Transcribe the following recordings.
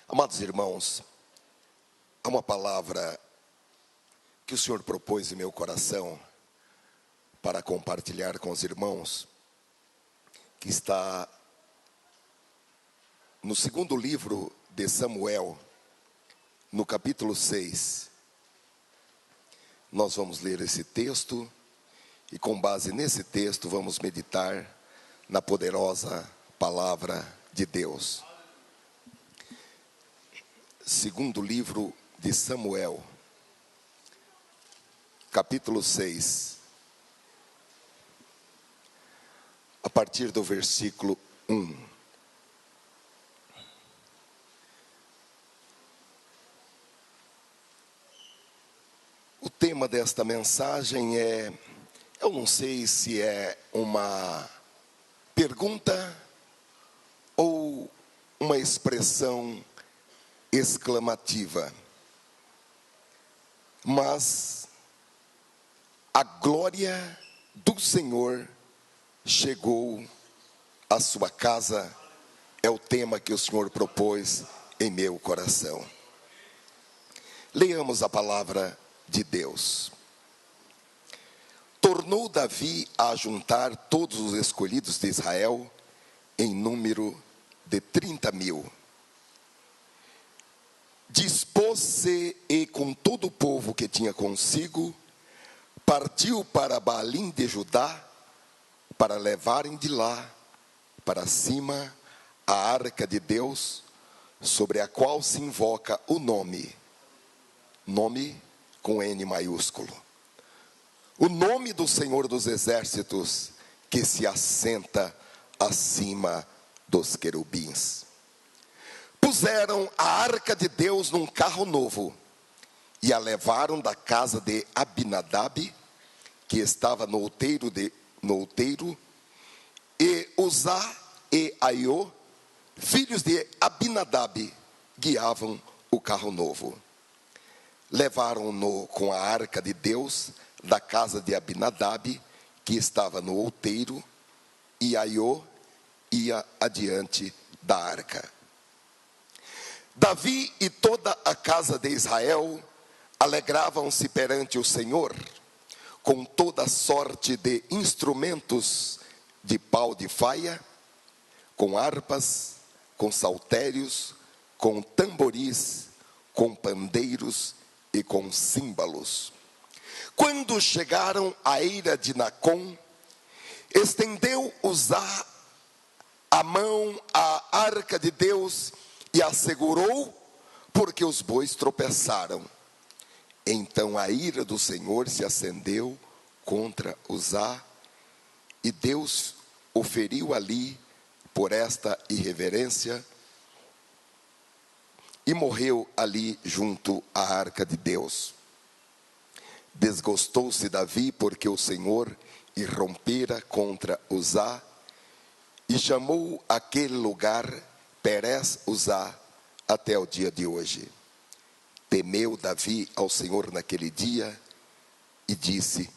Amados irmãos, há uma palavra que o Senhor propôs em meu coração para compartilhar com os irmãos, que está no segundo livro de Samuel, no capítulo 6. Nós vamos ler esse texto e, com base nesse texto, vamos meditar na poderosa palavra de Deus. Segundo livro de Samuel, capítulo 6, a partir do versículo 1. O tema desta mensagem eu não sei se é uma pergunta ou uma expressão exclamativa, mas a glória do Senhor chegou à sua casa, é o tema que o Senhor propôs em meu coração. Leamos a palavra de Deus. Tornou Davi a juntar todos os escolhidos de Israel, em número de 30.000. Dispôs-se e com todo o povo que tinha consigo, partiu para Baalim de Judá, para levarem de lá para cima a arca de Deus, sobre a qual se invoca o nome com N maiúsculo. O nome do Senhor dos Exércitos, que se assenta acima dos querubins. Puseram a arca de Deus num carro novo e a levaram da casa de Abinadab, que estava no outeiro, e Uzá e Aiô, filhos de Abinadab, guiavam o carro novo. Levaram-no com a arca de Deus da casa de Abinadab, que estava no outeiro, e Aiô ia adiante da arca. Davi e toda a casa de Israel alegravam-se perante o Senhor, com toda sorte de instrumentos de pau de faia, com harpas, com saltérios, com tamboris, com pandeiros e com símbolos. Quando chegaram à eira de Nacon, estendeu Uzá a mão à arca de Deus e a segurou, porque os bois tropeçaram. Então a ira do Senhor se acendeu contra Uzá, e Deus o feriu ali por esta irreverência, e morreu ali junto à arca de Deus. Desgostou-se Davi, porque o Senhor irrompera contra Uzá, e chamou aquele lugar Perez Uzá até o dia de hoje. Temeu Davi ao Senhor naquele dia e disse: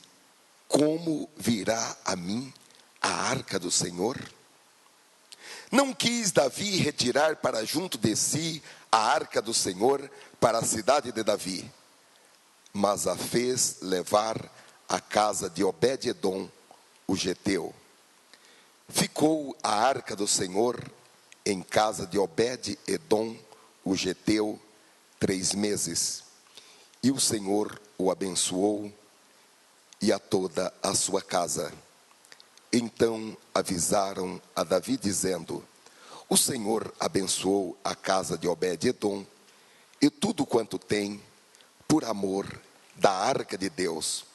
como virá a mim a arca do Senhor? Não quis Davi retirar para junto de si a arca do Senhor para a cidade de Davi, mas a fez levar à casa de Obed-edom, o geteu. Ficou a arca do Senhor em casa de Obed-edom, o geteu, 3 meses. E o Senhor o abençoou e a toda a sua casa. Então avisaram a Davi, dizendo: o Senhor abençoou a casa de Obed-edom e tudo quanto tem, por amor da arca de Deus.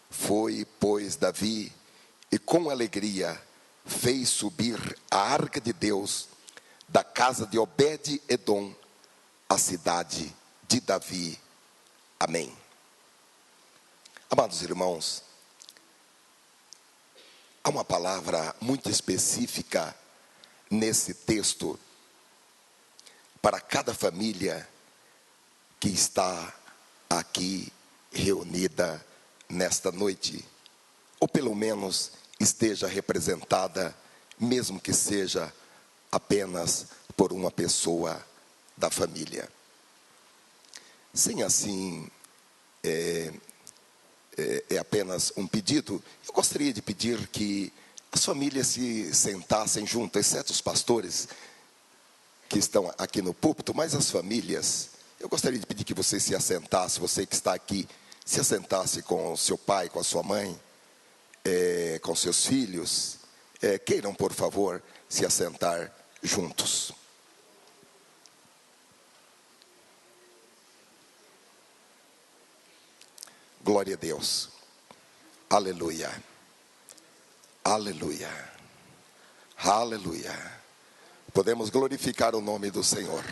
Foi, pois, Davi, e com alegria fez subir a arca de Deus da casa de Obed-edom, a cidade de Davi. Amém. Amados irmãos, há uma palavra muito específica nesse texto para cada família que está aqui reunida nesta noite, ou pelo menos esteja representada, mesmo que seja apenas por uma pessoa da família. Sem assim, é apenas um pedido, eu gostaria de pedir que as famílias se sentassem juntas, exceto os pastores que estão aqui no púlpito, mas as famílias, eu gostaria de pedir que você se assentasse, você que está aqui, se assentasse com o seu pai, com a sua mãe, com seus filhos. Queiram, por favor, se assentar juntos. Glória a Deus. Aleluia. Aleluia. Aleluia. Podemos glorificar o nome do Senhor.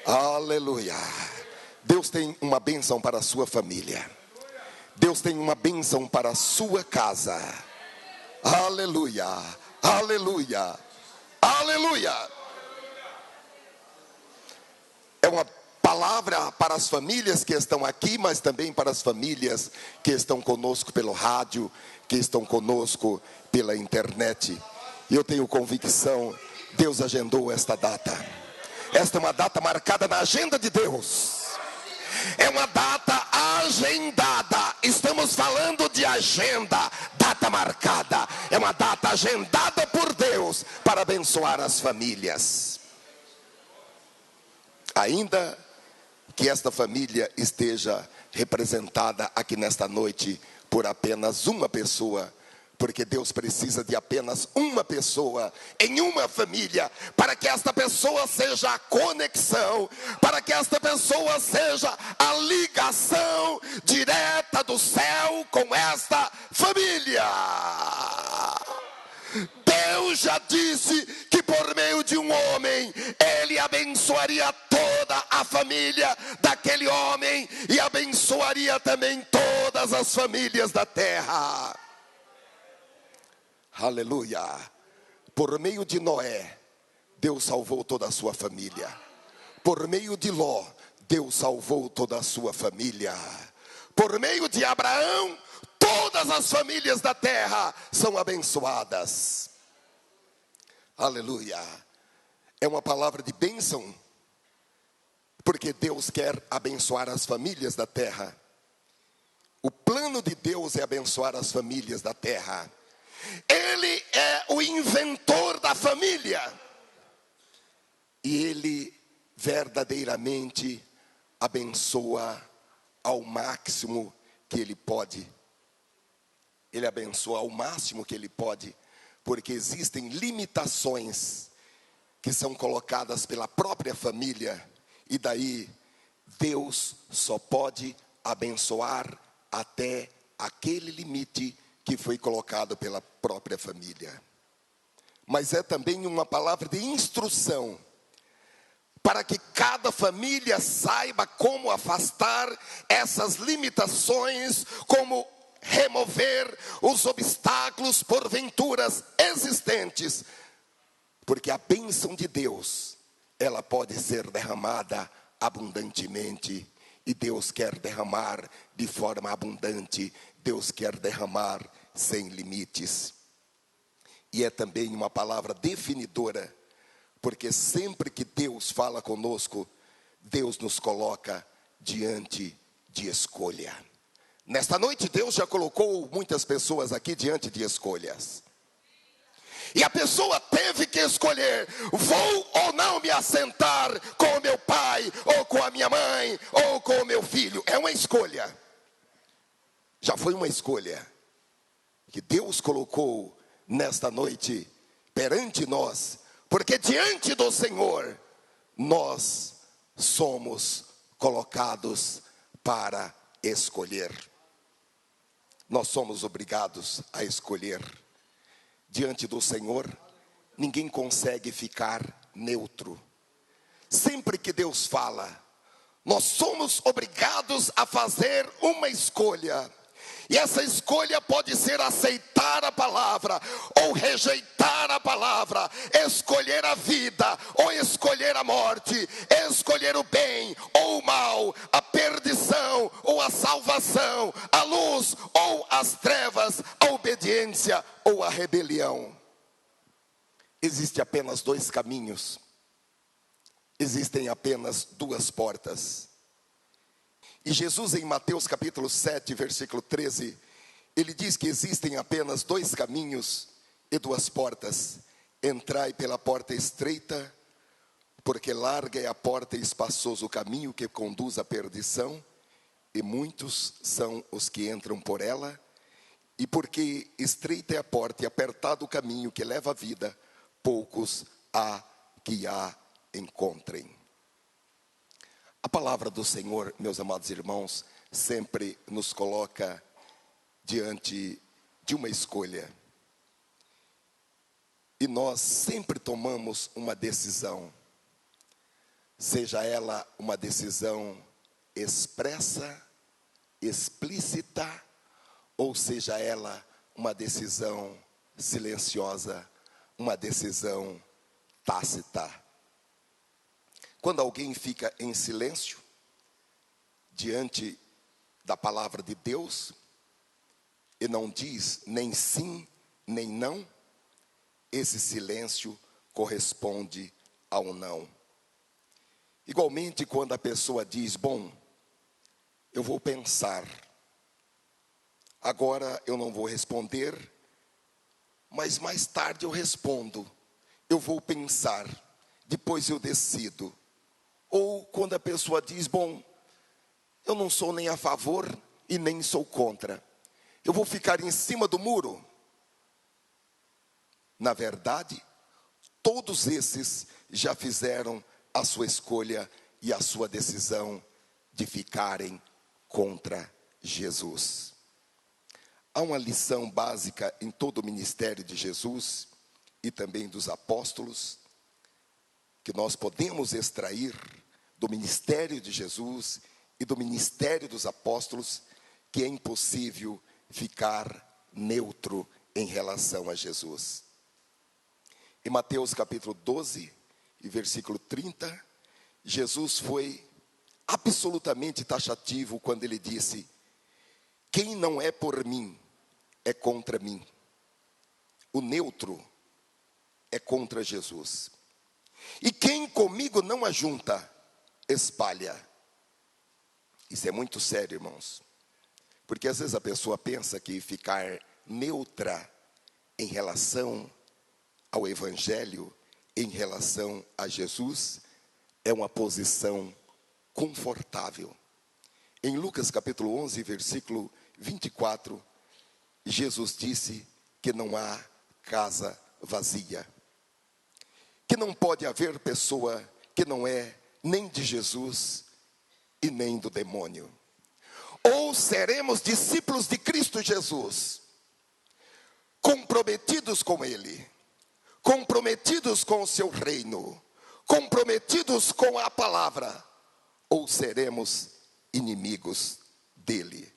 Aleluia. Deus tem uma bênção para a sua família. Deus tem uma bênção para a sua casa. Aleluia. Aleluia. Aleluia. É uma palavra para as famílias que estão aqui, mas também para as famílias que estão conosco pelo rádio, que estão conosco pela internet. E eu tenho convicção, Deus agendou esta data. Esta é uma data marcada na agenda de Deus. É uma data agendada. Estamos falando de agenda, data marcada. É uma data agendada por Deus para abençoar as famílias. Ainda que esta família esteja representada aqui nesta noite por apenas uma pessoa, porque Deus precisa de apenas uma pessoa em uma família, para que esta pessoa seja a conexão, para que esta pessoa seja a ligação direta do céu com esta família. Deus já disse que por meio de um homem, Ele abençoaria toda a família daquele homem e abençoaria também todas as famílias da terra. Aleluia. Por meio de Noé, Deus salvou toda a sua família. Por meio de Ló, Deus salvou toda a sua família. Por meio de Abraão, todas as famílias da terra são abençoadas. Aleluia. É uma palavra de bênção, porque Deus quer abençoar as famílias da terra. O plano de Deus é abençoar as famílias da terra. Ele é o inventor da família. E Ele verdadeiramente abençoa ao máximo que Ele pode. Ele abençoa ao máximo que Ele pode, porque existem limitações que são colocadas pela própria família, e daí Deus só pode abençoar até aquele limite que foi colocado pela própria família. Mas é também uma palavra de instrução, para que cada família saiba como afastar essas limitações, como remover os obstáculos porventuras existentes, porque a bênção de Deus, ela pode ser derramada abundantemente, e Deus quer derramar de forma abundante, Deus quer derramar sem limites. E é também uma palavra definidora, porque sempre que Deus fala conosco, Deus nos coloca diante de escolha. Nesta noite Deus já colocou muitas pessoas aqui diante de escolhas. E a pessoa teve que escolher: vou ou não me assentar com o meu pai, ou com a minha mãe, ou com o meu filho. É uma escolha. Já foi uma escolha que Deus colocou nesta noite perante nós, porque diante do Senhor nós somos colocados para escolher. Nós somos obrigados a escolher. Diante do Senhor, ninguém consegue ficar neutro. Sempre que Deus fala, nós somos obrigados a fazer uma escolha. E essa escolha pode ser aceitar a palavra ou rejeitar a palavra, escolher a vida ou escolher a morte, escolher o bem ou o mal, a perdição perdição ou a salvação, a luz ou as trevas, a obediência ou a rebelião. Existem apenas dois caminhos, existem apenas duas portas. E Jesus, em Mateus capítulo 7, versículo 13, ele diz que existem apenas dois caminhos e duas portas. Entrai pela porta estreita, porque larga é a porta e espaçoso o caminho que conduz à perdição, e muitos são os que entram por ela. E porque estreita é a porta e apertado o caminho que leva à vida, poucos há que a encontrem. A palavra do Senhor, meus amados irmãos, sempre nos coloca diante de uma escolha. E nós sempre tomamos uma decisão, seja ela uma decisão expressa, explícita, ou seja ela uma decisão silenciosa, uma decisão tácita. Quando alguém fica em silêncio diante da palavra de Deus e não diz nem sim, nem não, esse silêncio corresponde ao não. Igualmente, quando a pessoa diz, bom, eu vou pensar, agora eu não vou responder, mas mais tarde eu respondo, eu vou pensar, depois eu decido. Ou quando a pessoa diz, bom, eu não sou nem a favor e nem sou contra, eu vou ficar em cima do muro. Na verdade, todos esses já fizeram a sua escolha e a sua decisão de ficarem contra Jesus. Há uma lição básica em todo o ministério de Jesus e também dos apóstolos, que nós podemos extrair do ministério de Jesus e do ministério dos apóstolos, que é impossível ficar neutro em relação a Jesus. Em Mateus capítulo 12 e versículo 30, Jesus foi absolutamente taxativo quando ele disse, quem não é por mim, é contra mim. O neutro é contra Jesus. E quem comigo não ajunta, espalha. Isso é muito sério, irmãos. Porque às vezes a pessoa pensa que ficar neutra em relação ao Evangelho, em relação a Jesus, é uma posição confortável. Em Lucas capítulo 11, versículo 24, Jesus disse que não há casa vazia, que não pode haver pessoa que não é nem de Jesus e nem do demônio. Ou seremos discípulos de Cristo Jesus, comprometidos com Ele, comprometidos com o seu reino, comprometidos com a palavra, ou seremos inimigos dele.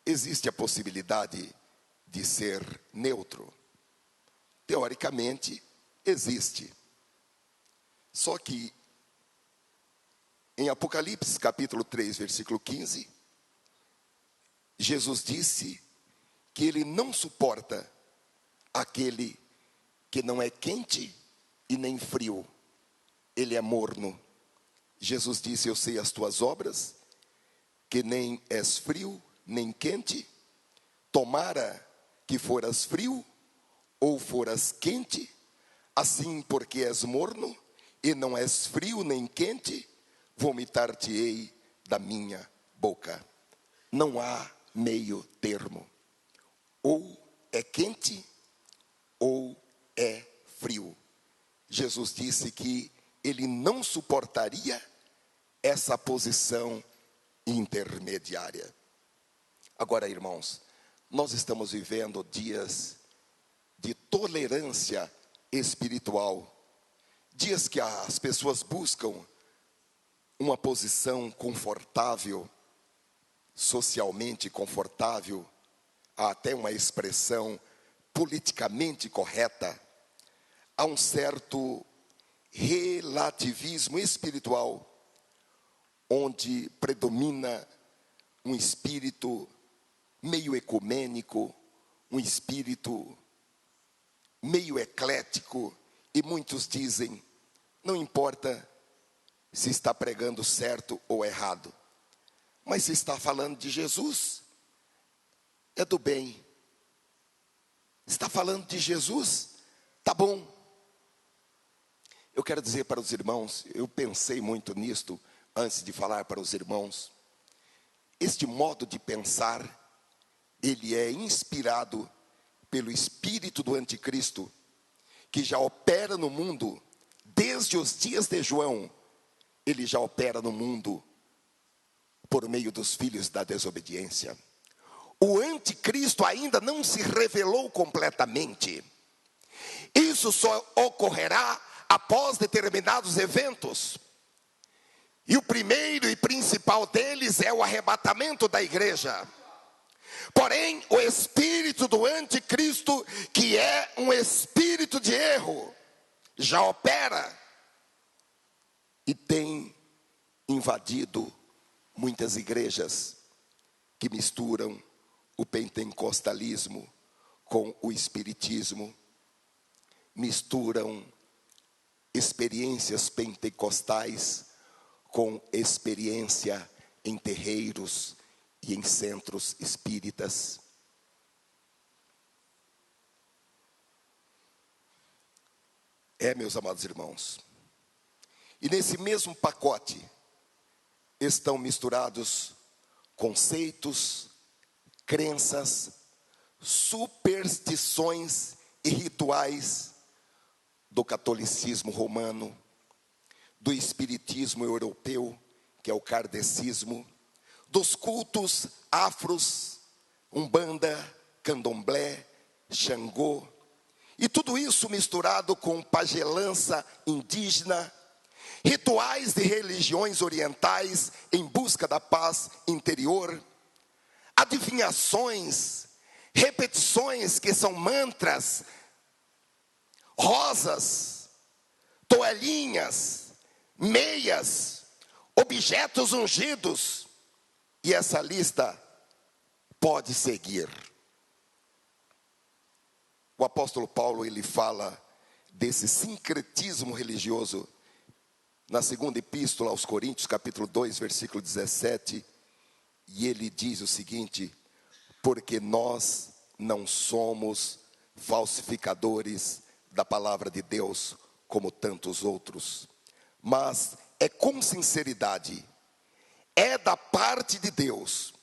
Existe a possibilidade de ser neutro. Teoricamente, existe. Só que, em Apocalipse capítulo 3, versículo 15, Jesus disse que ele não suporta aquele que não é quente e nem frio, ele é morno. Jesus disse, eu sei as tuas obras, que nem és frio, nem quente, tomara que foras frio, ou foras quente, assim porque és morno, e não és frio nem quente, vomitar-te-ei da minha boca. Não há meio termo, ou é quente, ou é frio. Jesus disse que ele não suportaria essa posição intermediária. Agora, irmãos, nós estamos vivendo dias de tolerância espiritual, dias que as pessoas buscam uma posição confortável, socialmente confortável, há até uma expressão politicamente correta, há um certo relativismo espiritual, onde predomina um espírito meio ecumênico, um espírito meio eclético, e muitos dizem, não importa se está pregando certo ou errado, mas se está falando de Jesus, é do bem. Está falando de Jesus, tá bom. Eu quero dizer para os irmãos, eu pensei muito nisto antes de falar para os irmãos. Este modo de pensar, ele é inspirado pelo espírito do anticristo, que já opera no mundo, desde os dias de João, ele já opera no mundo, por meio dos filhos da desobediência. O anticristo ainda não se revelou completamente. Isso só ocorrerá após determinados eventos. E o primeiro e principal deles é o arrebatamento da igreja. Porém, o espírito do anticristo, que é um espírito de erro, já opera e tem invadido muitas igrejas que misturam o pentecostalismo com o espiritismo, misturam experiências pentecostais com experiência em terreiros e em centros espíritas. Meus amados irmãos, e nesse mesmo pacote estão misturados conceitos, crenças, superstições e rituais do catolicismo romano, do espiritismo europeu, que é o kardecismo, dos cultos afros, umbanda, candomblé, xangô, e tudo isso misturado com pagelança indígena, rituais de religiões orientais em busca da paz interior, adivinhações, repetições que são mantras, rosas, toalhinhas, meias, objetos ungidos, e essa lista pode seguir. O apóstolo Paulo, ele fala desse sincretismo religioso na segunda epístola aos Coríntios, capítulo 2, versículo 17, e ele diz o seguinte: porque nós não somos falsificadores da palavra de Deus como tantos outros, mas é com sinceridade, é da parte de Deus,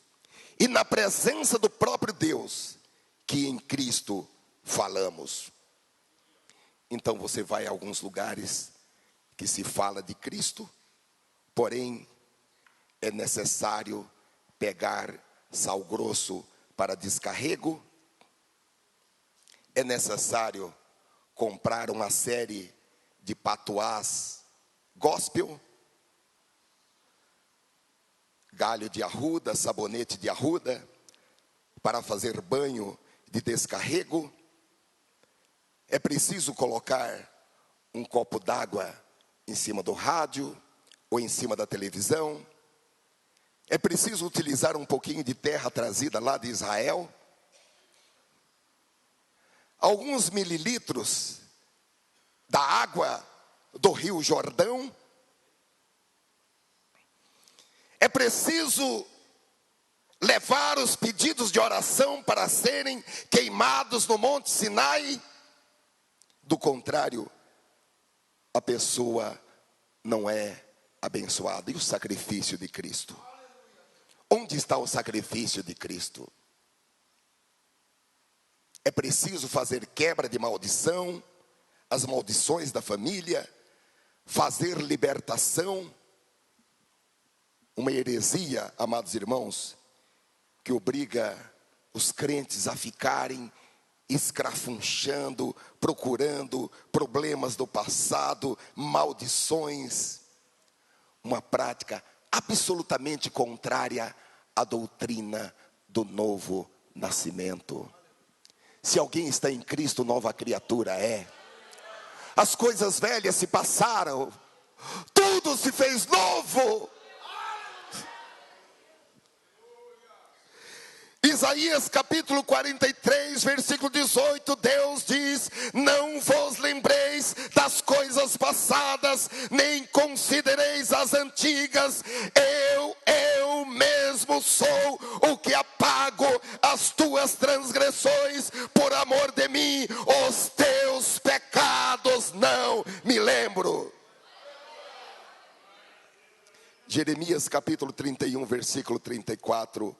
e na presença do próprio Deus, que em Cristo falamos. Então você vai a alguns lugares que se fala de Cristo, porém é necessário pegar sal grosso para descarrego, é necessário comprar uma série de patuás gospel, galho de arruda, sabonete de arruda, para fazer banho de descarrego. É preciso colocar um copo d'água em cima do rádio ou em cima da televisão. É preciso utilizar um pouquinho de terra trazida lá de Israel. Alguns mililitros da água do Rio Jordão. É preciso levar os pedidos de oração para serem queimados no Monte Sinai. Do contrário, a pessoa não é abençoada. E o sacrifício de Cristo? Onde está o sacrifício de Cristo? É preciso fazer quebra de maldição, as maldições da família, fazer libertação. Uma heresia, amados irmãos, que obriga os crentes a ficarem escrafunchando, procurando problemas do passado, maldições. Uma prática absolutamente contrária à doutrina do novo nascimento. Se alguém está em Cristo, nova criatura é. As coisas velhas se passaram, tudo se fez novo. Isaías capítulo 43, versículo 18, Deus diz: não vos lembreis das coisas passadas, nem considereis as antigas. Eu mesmo sou o que apago as tuas transgressões, por amor de mim, os teus pecados não me lembro. Jeremias capítulo 31, versículo 34,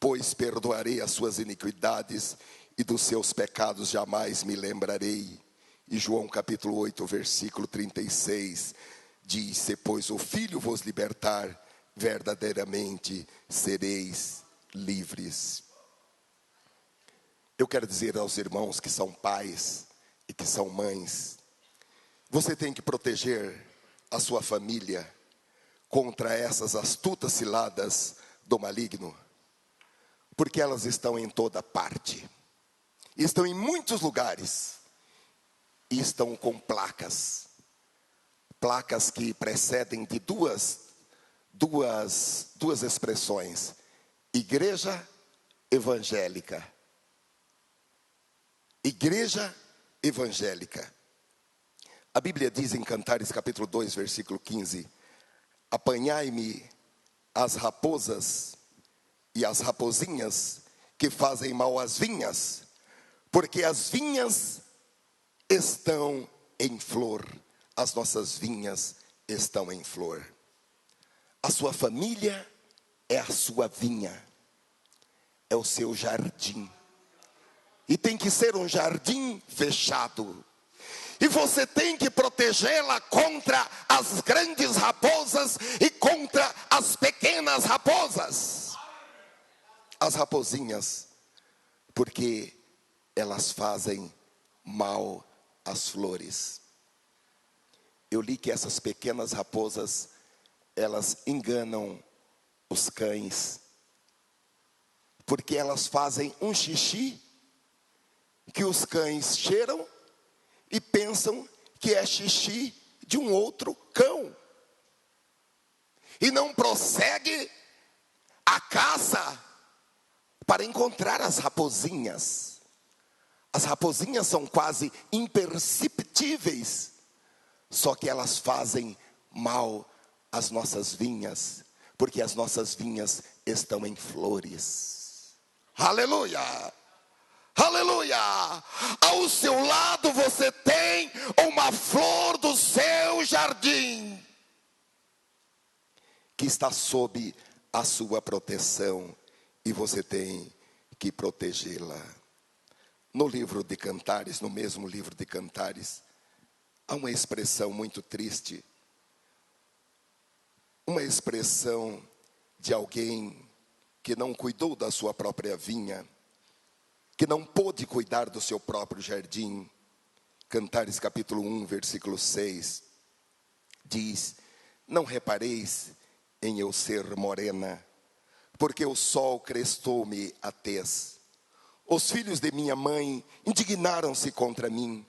pois perdoarei as suas iniquidades e dos seus pecados jamais me lembrarei. E João capítulo 8, versículo 36, diz: se pois o Filho vos libertar, verdadeiramente sereis livres. Eu quero dizer aos irmãos que são pais e que são mães, você tem que proteger a sua família contra essas astutas ciladas do maligno, porque elas estão em toda parte, estão em muitos lugares, e estão com placas que precedem de duas expressões: igreja evangélica. Igreja evangélica. A Bíblia diz em Cantares capítulo 2, versículo 15: apanhai-me as raposas e as rapozinhas que fazem mal às vinhas, porque as vinhas estão em flor. As nossas vinhas estão em flor. A sua família é a sua vinha, é o seu jardim, e tem que ser um jardim fechado. E você tem que protegê-la contra as grandes raposas e contra as pequenas raposas. As rapozinhas, porque elas fazem mal às flores. Eu li que essas pequenas raposas, elas enganam os cães, porque elas fazem um xixi que os cães cheiram e pensam que é xixi de um outro cão, e não prossegue a caça para encontrar as rapozinhas. As rapozinhas são quase imperceptíveis, só que elas fazem mal às nossas vinhas, porque as nossas vinhas estão em flores. Aleluia! Aleluia! Ao seu lado você tem uma flor do seu jardim, que está sob a sua proteção, e você tem que protegê-la. No livro de Cantares, no mesmo livro de Cantares, há uma expressão muito triste, uma expressão de alguém que não cuidou da sua própria vinha, que não pôde cuidar do seu próprio jardim. Cantares capítulo 1, versículo 6, diz: não repareis em eu ser morena, porque o sol crestou-me a tez. Os filhos de minha mãe indignaram-se contra mim,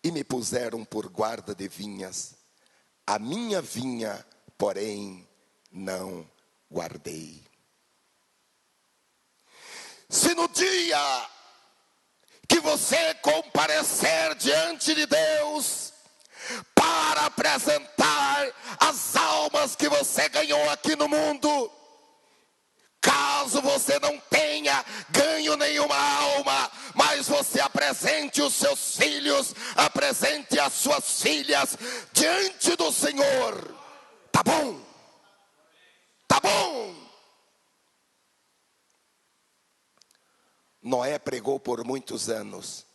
e me puseram por guarda de vinhas. A minha vinha, porém, não guardei. Se no dia que você comparecer diante de Deus para apresentar as almas que você ganhou aqui no mundo, caso você não tenha ganho nenhuma alma, mas você apresente os seus filhos, apresente as suas filhas diante do Senhor, tá bom? Tá bom? Noé pregou por muitos anos,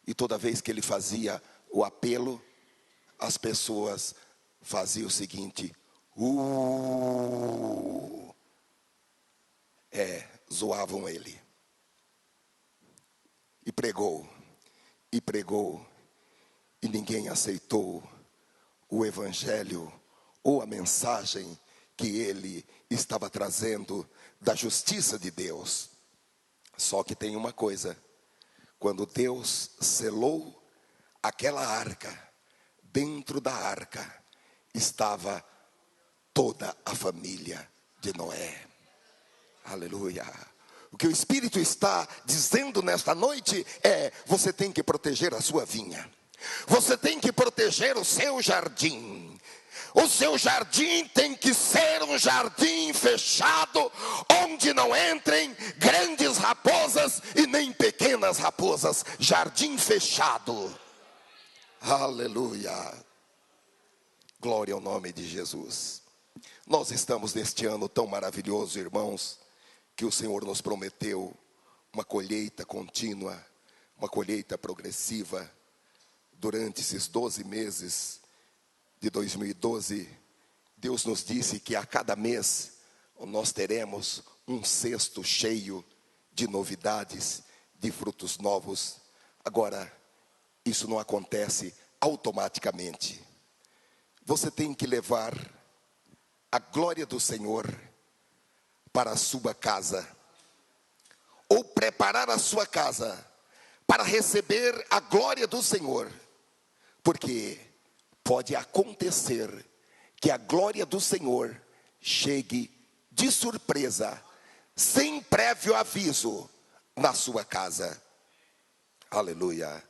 e toda vez que ele fazia o apelo, as pessoas faziam o seguinte: zoavam ele. E pregou, e ninguém aceitou o evangelho ou a mensagem que ele estava trazendo da justiça de Deus. Só que tem uma coisa: quando Deus selou aquela arca, dentro da arca estava toda a família de Noé. Aleluia! O que o Espírito está dizendo nesta noite é: você tem que proteger a sua vinha. Você tem que proteger o seu jardim. O seu jardim tem que ser um jardim fechado, onde não entrem grandes raposas e nem pequenas raposas. Jardim fechado. Aleluia. Glória ao nome de Jesus. Nós estamos neste ano tão maravilhoso, irmãos, que o Senhor nos prometeu uma colheita contínua, uma colheita progressiva. Durante esses 12 meses de 2012, Deus nos disse que a cada mês nós teremos um cesto cheio de novidades, de frutos novos. Agora, isso não acontece automaticamente. Você tem que levar a glória do Senhor para a sua casa, ou preparar a sua casa para receber a glória do Senhor, porque pode acontecer que a glória do Senhor chegue de surpresa, sem prévio aviso, na sua casa. Aleluia.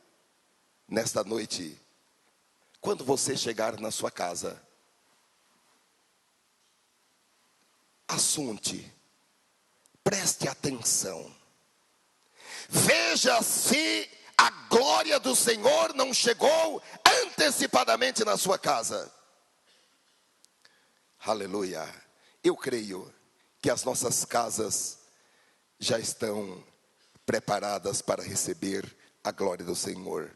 Nesta noite, quando você chegar na sua casa, assunte, preste atenção, veja se a glória do Senhor não chegou antecipadamente na sua casa. Aleluia. Eu creio que as nossas casas já estão preparadas para receber a glória do Senhor.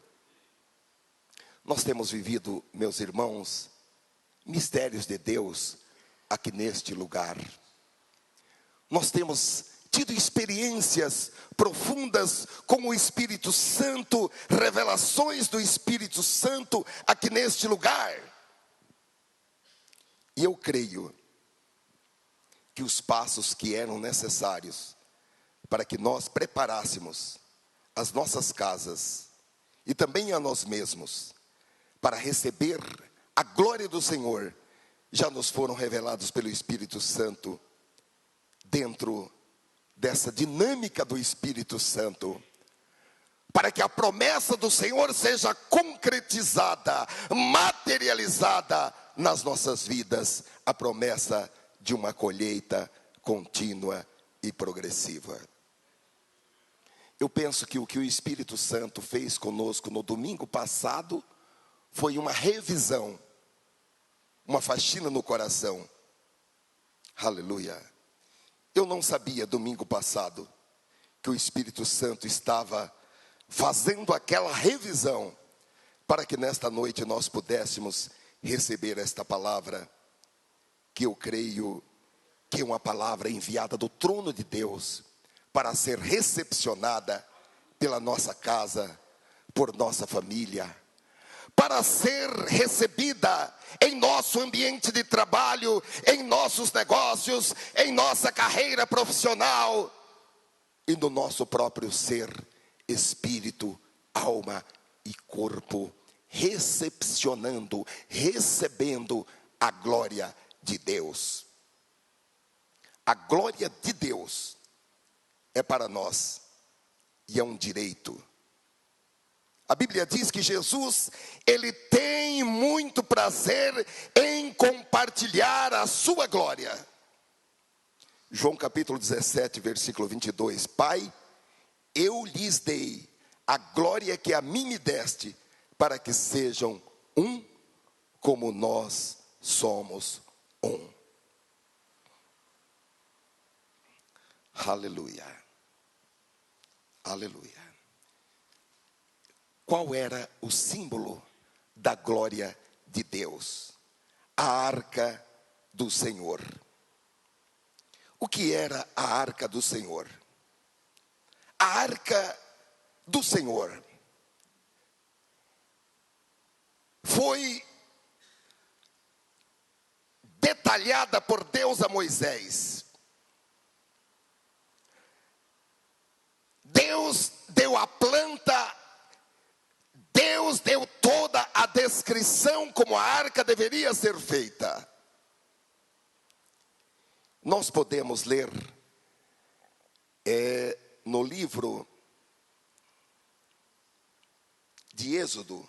Nós temos vivido, meus irmãos, mistérios de Deus aqui neste lugar. Nós temos tido experiências profundas com o Espírito Santo, revelações do Espírito Santo aqui neste lugar. E eu creio que os passos que eram necessários para que nós preparássemos as nossas casas e também a nós mesmos para receber a glória do Senhor já nos foram revelados pelo Espírito Santo, dentro dessa dinâmica do Espírito Santo, para que a promessa do Senhor seja concretizada, materializada nas nossas vidas, a promessa de uma colheita contínua e progressiva. Eu penso que o Espírito Santo fez conosco no domingo passado foi uma revisão, uma faxina no coração. Aleluia. Eu não sabia domingo passado que o Espírito Santo estava fazendo aquela revisão para que nesta noite nós pudéssemos receber esta palavra, que eu creio que é uma palavra enviada do trono de Deus para ser recepcionada pela nossa casa, por nossa família, para ser recebida em nosso ambiente de trabalho, em nossos negócios, em nossa carreira profissional e no nosso próprio ser, espírito, alma e corpo, recebendo a glória de Deus. A glória de Deus é para nós e é um direito. A Bíblia diz que Jesus, ele tem muito prazer em compartilhar a sua glória. João capítulo 17, versículo 22. Pai, eu lhes dei a glória que a mim me deste, para que sejam um, como nós somos um. Aleluia. Aleluia. Qual era o símbolo da glória de Deus? A arca do Senhor. O que era a arca do Senhor? A arca do Senhor foi detalhada por Deus a Moisés. Deus deu a planta, Deus deu toda a descrição como a arca deveria ser feita. Nós podemos ler No livro de Êxodo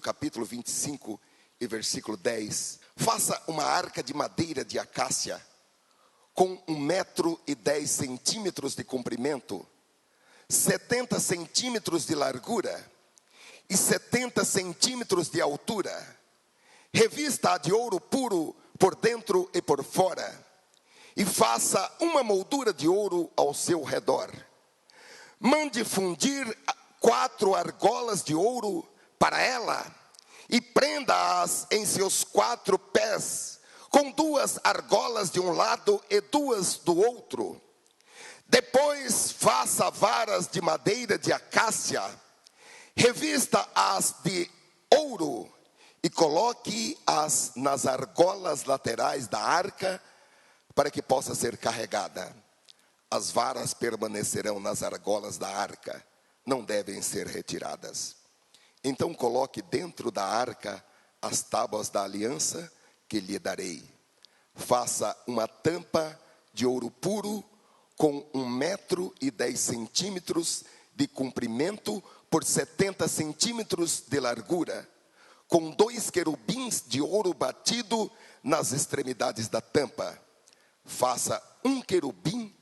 capítulo 25 e versículo 10. Faça uma arca de madeira de acácia, com 1,10 m de comprimento, 70 centímetros de largura e 70 centímetros de altura. Revista-a de ouro puro por dentro e por fora, e faça uma moldura de ouro ao seu redor. Mande fundir 4 argolas de ouro para ela, e prenda-as em seus 4 pés, com 2 argolas de um lado e 2 do outro. Depois faça varas de madeira de acácia, revista-as de ouro e coloque-as nas argolas laterais da arca, para que possa ser carregada. As varas permanecerão nas argolas da arca, não devem ser retiradas. Então coloque dentro da arca as tábuas da aliança que lhe darei. Faça uma tampa de ouro puro com 1,10 m de comprimento por 70 centímetros de largura, com 2 querubins de ouro batido nas extremidades da tampa. Faça um querubim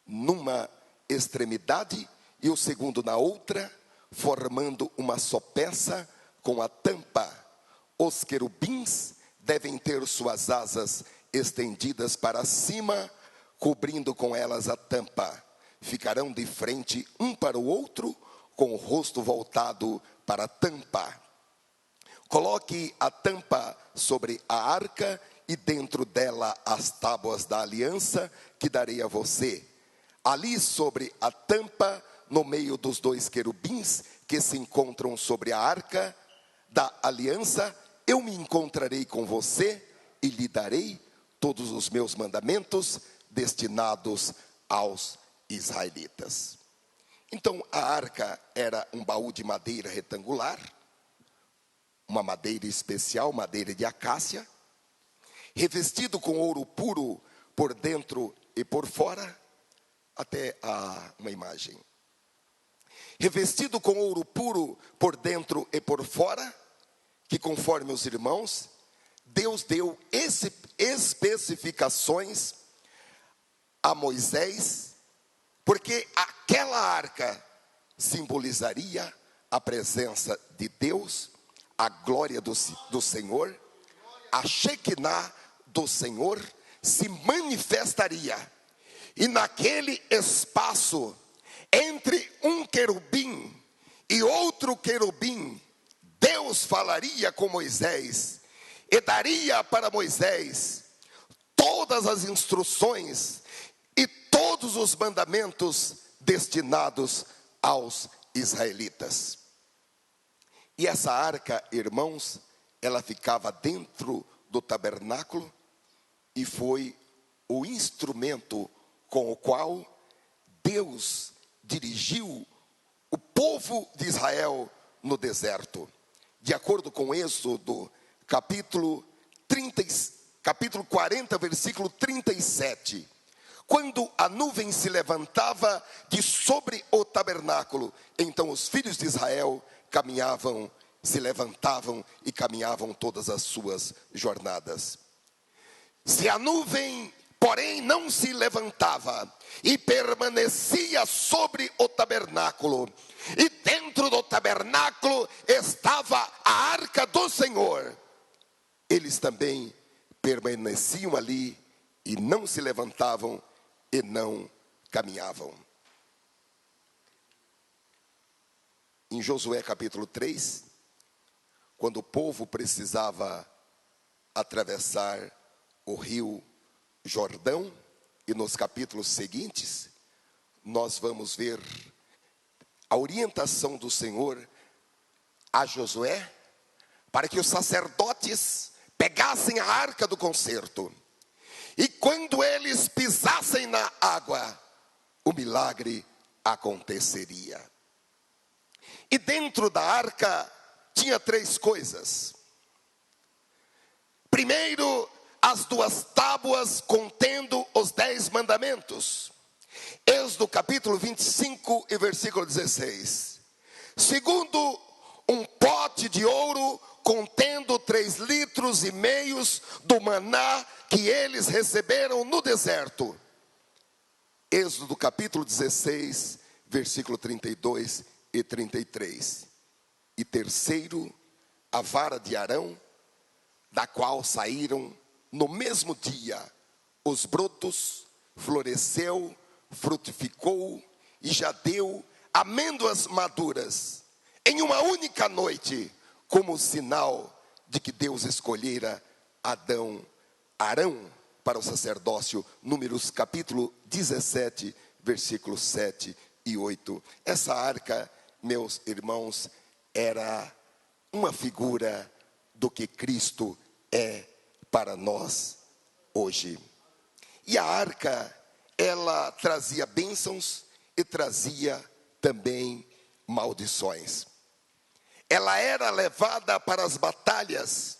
numa extremidade e o segundo na outra, formando uma só peça com a tampa. Os querubins devem ter suas asas estendidas para cima, cobrindo com elas a tampa. Ficarão de frente um para o outro, com o rosto voltado para a tampa. Coloque a tampa sobre a arca e dentro dela as tábuas da aliança que darei a você. Ali sobre a tampa, no meio dos 2 querubins que se encontram sobre a arca da aliança, eu me encontrarei com você e lhe darei todos os meus mandamentos destinados aos israelitas. Então a arca era um baú de madeira retangular, uma madeira especial, madeira de acácia, revestido com ouro puro por dentro e por fora. Até uma imagem. Revestido com ouro puro por dentro e por fora, que conforme os irmãos, Deus deu especificações a Moisés, porque aquela arca simbolizaria a presença de Deus, a glória do Senhor, a Shekinah do Senhor se manifestaria. E naquele espaço, entre um querubim e outro querubim, Deus falaria com Moisés e daria para Moisés todas as instruções e todos os mandamentos destinados aos israelitas. E essa arca, irmãos, ela ficava dentro do tabernáculo e foi o instrumento com o qual Deus dirigiu o povo de Israel no deserto. De acordo com Êxodo, capítulo 40, versículo 37. Quando a nuvem se levantava de sobre o tabernáculo, então os filhos de Israel se levantavam e caminhavam todas as suas jornadas. Se a nuvem, porém, não se levantava e permanecia sobre o tabernáculo, e dentro do tabernáculo estava a arca do Senhor, eles também permaneciam ali e não se levantavam e não caminhavam. Em Josué capítulo 3, quando o povo precisava atravessar o rio Jordão, e nos capítulos seguintes, nós vamos ver a orientação do Senhor a Josué, para que os sacerdotes pegassem a arca do concerto, e quando eles pisassem na água, o milagre aconteceria. E dentro da arca tinha 3 coisas. Primeiro, as 2 tábuas contendo os 10 mandamentos. Êxodo capítulo 25 e versículo 16. Segundo um pote de ouro contendo 3,5 litros do maná que eles receberam no deserto. Êxodo capítulo 16, versículo 32 e 33. E terceiro, a vara de Arão, da qual saíram no mesmo dia os brotos, floresceu, frutificou e já deu amêndoas maduras em uma única noite, como sinal de que Deus escolhera Arão para o sacerdócio. Números capítulo 17, versículos 7 e 8. Essa arca, meus irmãos, era uma figura do que Cristo é para nós hoje. E a arca, ela trazia bênçãos e trazia também maldições. Ela era levada para as batalhas.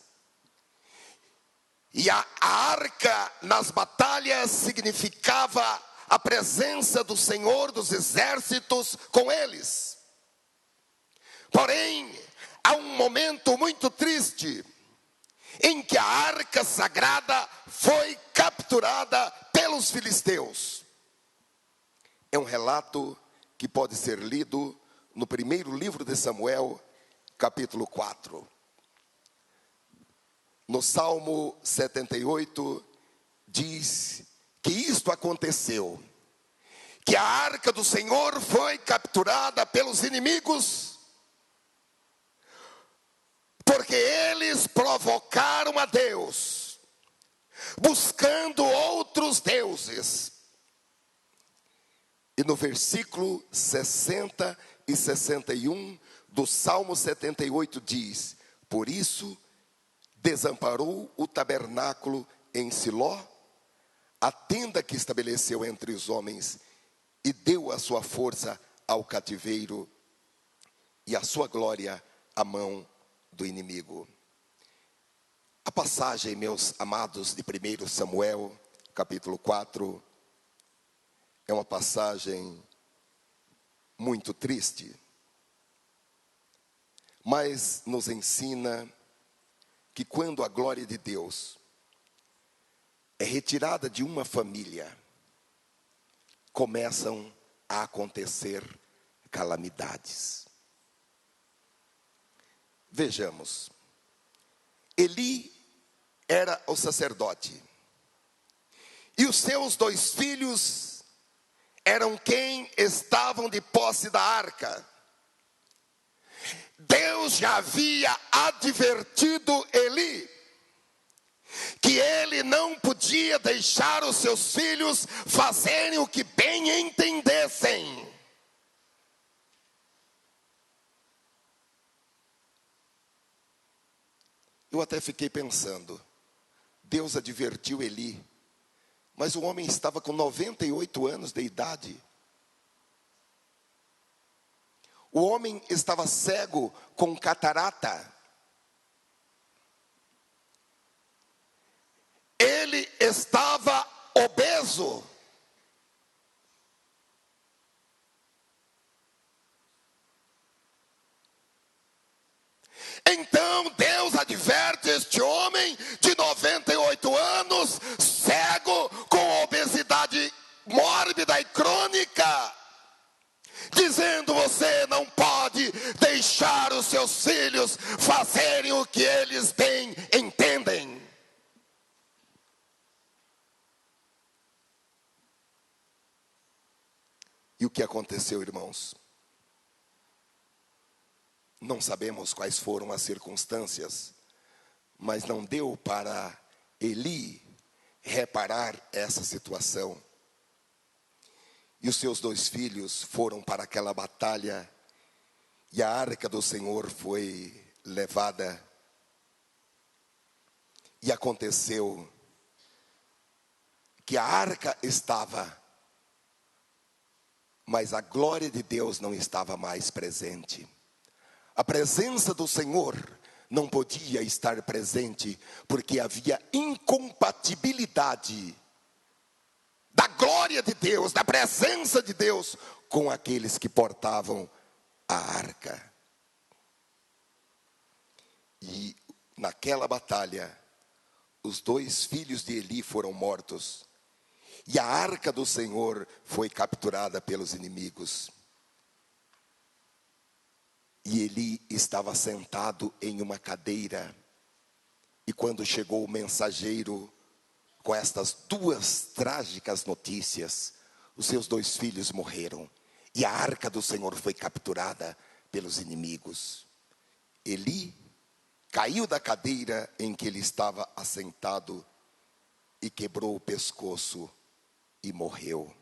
E a arca nas batalhas significava a presença do Senhor dos exércitos com eles. Porém, há um momento muito triste em que a arca sagrada foi capturada pelos filisteus. É um relato que pode ser lido no primeiro livro de Samuel, capítulo 4. No Salmo 78, diz que isto aconteceu, que a arca do Senhor foi capturada pelos inimigos, porque eles provocaram a Deus, buscando outros deuses. E no versículo 60 e 61 do Salmo 78 diz: por isso desamparou o tabernáculo em Siló, a tenda que estabeleceu entre os homens, e deu a sua força ao cativeiro e a sua glória à mão do inimigo. A passagem, meus amados, de 1 Samuel, capítulo 4, é uma passagem muito triste, mas nos ensina que quando a glória de Deus é retirada de uma família, começam a acontecer calamidades. Vejamos, Eli era o sacerdote, e os seus 2 filhos eram quem estavam de posse da arca. Deus já havia advertido Eli que ele não podia deixar os seus filhos fazerem o que bem entendessem. Eu até fiquei pensando, Deus advertiu Eli, mas o homem estava com 98 anos de idade. O homem estava cego com catarata. Ele estava obeso. Então Deus adverte este homem de 98 anos, cego, com obesidade mórbida e crônica, dizendo: você não pode deixar os seus filhos fazerem o que eles bem entendem. E o que aconteceu, irmãos? Não sabemos quais foram as circunstâncias, mas não deu para Eli reparar essa situação. E os seus 2 filhos foram para aquela batalha, e a arca do Senhor foi levada. E aconteceu que a arca estava, mas a glória de Deus não estava mais presente. A presença do Senhor não podia estar presente, porque havia incompatibilidade da glória de Deus, da presença de Deus com aqueles que portavam a arca. E naquela batalha, os 2 filhos de Eli foram mortos, e a arca do Senhor foi capturada pelos inimigos. E Eli estava sentado em uma cadeira, e quando chegou o mensageiro com estas 2 trágicas notícias, os seus 2 filhos morreram, e a arca do Senhor foi capturada pelos inimigos. Eli caiu da cadeira em que ele estava assentado e quebrou o pescoço e morreu.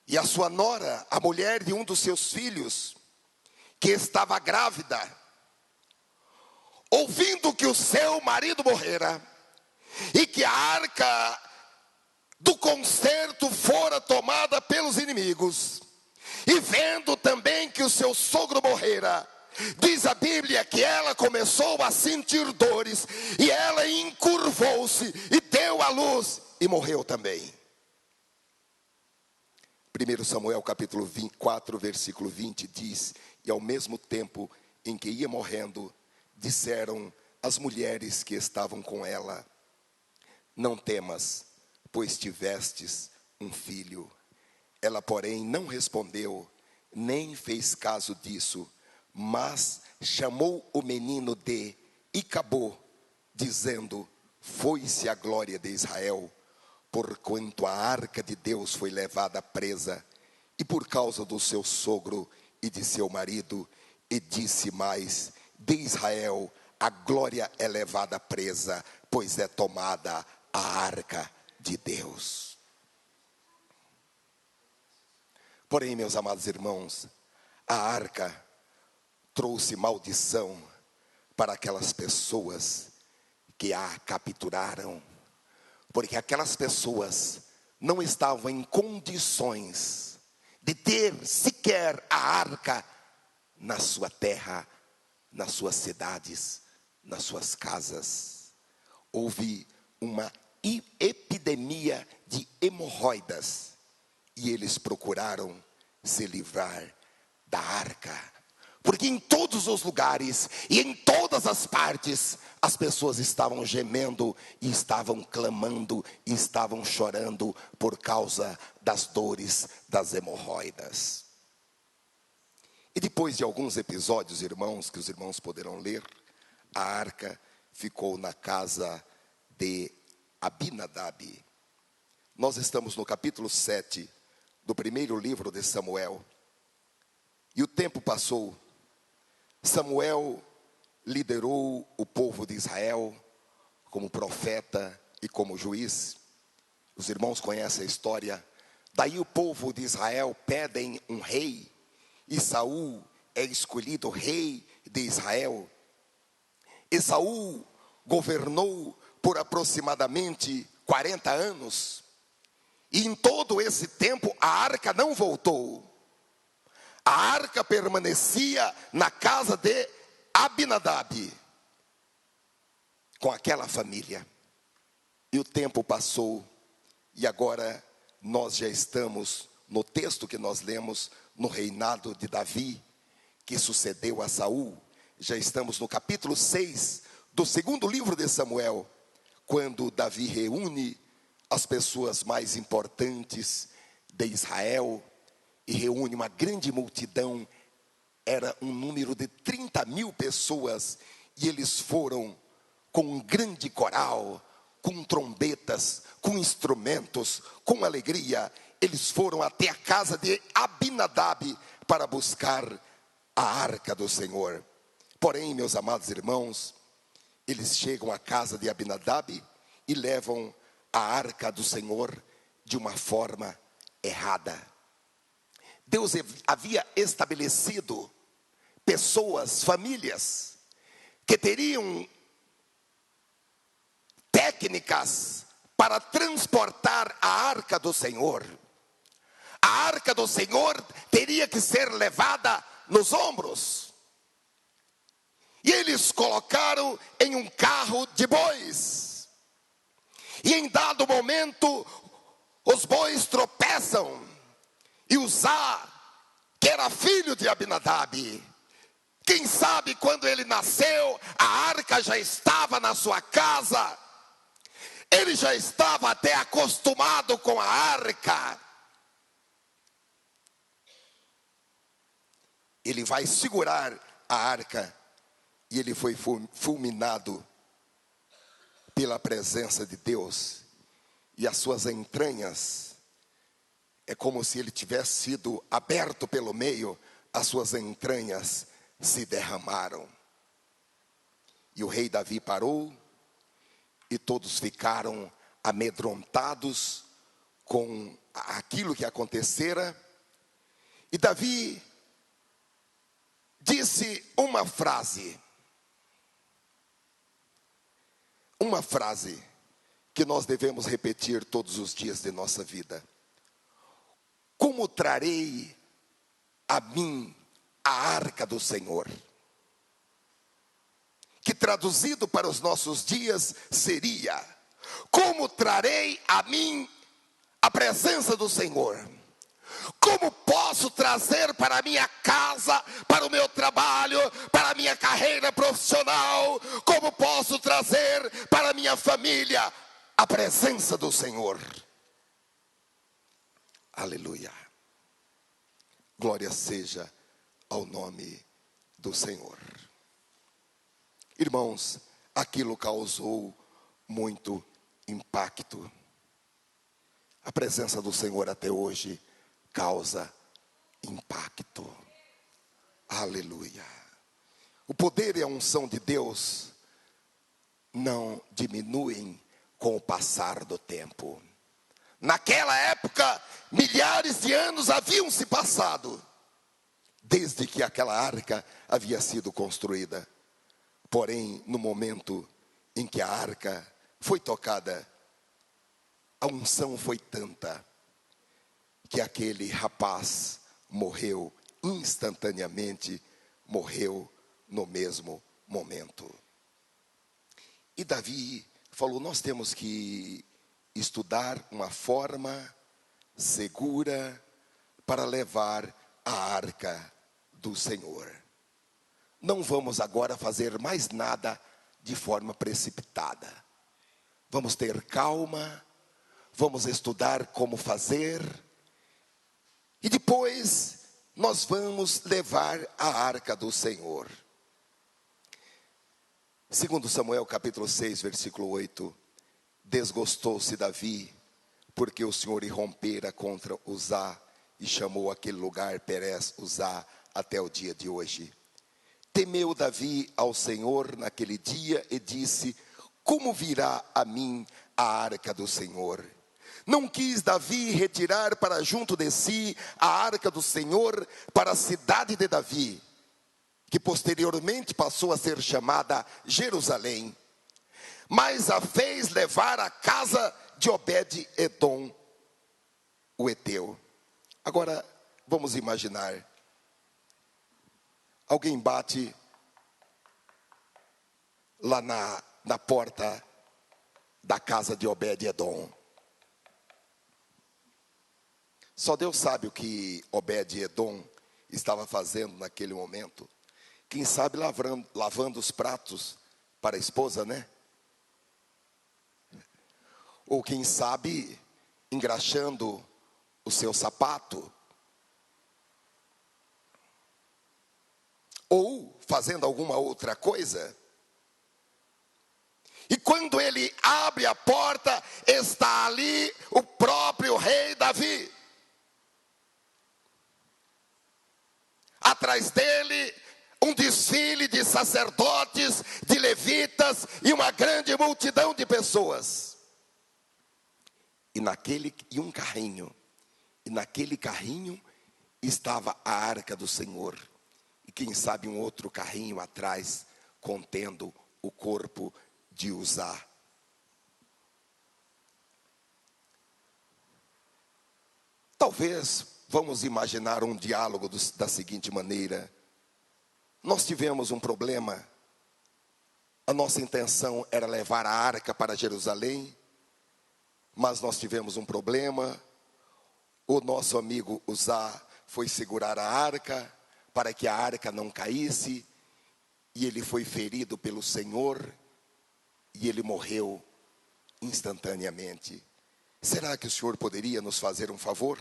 E a sua nora, a mulher de um dos seus filhos, que estava grávida, ouvindo que o seu marido morrera e que a arca do concerto fora tomada pelos inimigos, e vendo também que o seu sogro morrera, diz a Bíblia que ela começou a sentir dores, e ela encurvou-se e deu à luz e morreu também. 1 Samuel capítulo 24, versículo 20 diz: e ao mesmo tempo em que ia morrendo, disseram as mulheres que estavam com ela: não temas, pois tivestes um filho. Ela, porém, não respondeu, nem fez caso disso, mas chamou o menino de Icabô, dizendo: foi-se a glória de Israel, porquanto a arca de Deus foi levada presa, e por causa do seu sogro e de seu marido. E disse mais: de Israel a glória é levada presa, pois é tomada a arca de Deus. Porém, meus amados irmãos, a arca trouxe maldição para aquelas pessoas que a capturaram, porque aquelas pessoas não estavam em condições de ter sequer a arca na sua terra, nas suas cidades, nas suas casas. Houve uma epidemia de hemorroidas, e eles procuraram se livrar da arca, porque em todos os lugares e em todas as partes, as pessoas estavam gemendo e estavam clamando e estavam chorando por causa das dores das hemorroidas. E depois de alguns episódios, irmãos, que os irmãos poderão ler, a arca ficou na casa de Abinadab. Nós estamos no capítulo 7 do primeiro livro de Samuel. E o tempo passou. Samuel liderou o povo de Israel como profeta e como juiz. Os irmãos conhecem a história. Daí o povo de Israel pedem um rei, e Saul é escolhido rei de Israel. E Saul governou por aproximadamente 40 anos. E em todo esse tempo a arca não voltou. A arca permanecia na casa de Abinadab, com aquela família. E o tempo passou, e agora nós já estamos no texto que nós lemos, no reinado de Davi, que sucedeu a Saul. Já estamos no capítulo 6 do segundo livro de Samuel, quando Davi reúne as pessoas mais importantes de Israel, e reúne uma grande multidão. Era um número de 30.000 pessoas, e eles foram com um grande coral, com trombetas, com instrumentos, com alegria. Eles foram até a casa de Abinadab para buscar a arca do Senhor. Porém, meus amados irmãos, eles chegam à casa de Abinadab e levam a arca do Senhor de uma forma errada. Deus havia estabelecido pessoas, famílias, que teriam técnicas para transportar a arca do Senhor. A arca do Senhor teria que ser levada nos ombros. E eles colocaram em um carro de bois. E em dado momento, os bois tropeçam. E Uzá, que era filho de Abinadab, quem sabe quando ele nasceu, a arca já estava na sua casa. Ele já estava até acostumado com a arca. Ele vai segurar a arca e ele foi fulminado pela presença de Deus. E as suas entranhas, é como se ele tivesse sido aberto pelo meio, as suas entranhas se derramaram. E o rei Davi parou, e todos ficaram amedrontados com aquilo que acontecera. E Davi disse uma frase que nós devemos repetir todos os dias de nossa vida: como trarei a mim a arca do Senhor? Que traduzido para os nossos dias seria: como trarei a mim a presença do Senhor? Como posso trazer para a minha casa, para o meu trabalho, para a minha carreira profissional? Como posso trazer para a minha família a presença do Senhor? Aleluia. Glória seja ao nome do Senhor. Irmãos, aquilo causou muito impacto. A presença do Senhor até hoje causa impacto. Aleluia. O poder e a unção de Deus não diminuem com o passar do tempo. Naquela época, milhares de anos haviam se passado desde que aquela arca havia sido construída. Porém, no momento em que a arca foi tocada, a unção foi tanta que aquele rapaz morreu instantaneamente, morreu no mesmo momento. E Davi falou: nós temos que estudar uma forma segura para levar a arca do Senhor. Não vamos agora fazer mais nada de forma precipitada. Vamos ter calma, vamos estudar como fazer, e depois nós vamos levar a arca do Senhor. Segundo Samuel capítulo 6, versículo 8, desgostou-se Davi, porque o Senhor irrompera contra Uzá, e chamou aquele lugar Perez Uzá até o dia de hoje. Temeu Davi ao Senhor naquele dia e disse: como virá a mim a arca do Senhor? Não quis Davi retirar para junto de si a arca do Senhor para a cidade de Davi, que posteriormente passou a ser chamada Jerusalém, mas a fez levar à casa de Obed-edom, o Eteu. Agora, vamos imaginar, alguém bate lá na porta da casa de Obed-edom. Só Deus sabe o que Obed-edom estava fazendo naquele momento. Quem sabe lavando os pratos para a esposa, né? Ou quem sabe engraxando o seu sapato. Ou fazendo alguma outra coisa. E quando ele abre a porta, está ali o próprio rei Davi. Atrás dele, um desfile de sacerdotes, de levitas e uma grande multidão de pessoas. E um carrinho. E naquele carrinho estava a arca do Senhor. E quem sabe um outro carrinho atrás, contendo o corpo de Uzá. Talvez vamos imaginar um diálogo da seguinte maneira: nós tivemos um problema, a nossa intenção era levar a arca para Jerusalém, mas nós tivemos um problema. O nosso amigo Uzá foi segurar a arca, para que a arca não caísse, e ele foi ferido pelo Senhor, e ele morreu instantaneamente. Será que o Senhor poderia nos fazer um favor?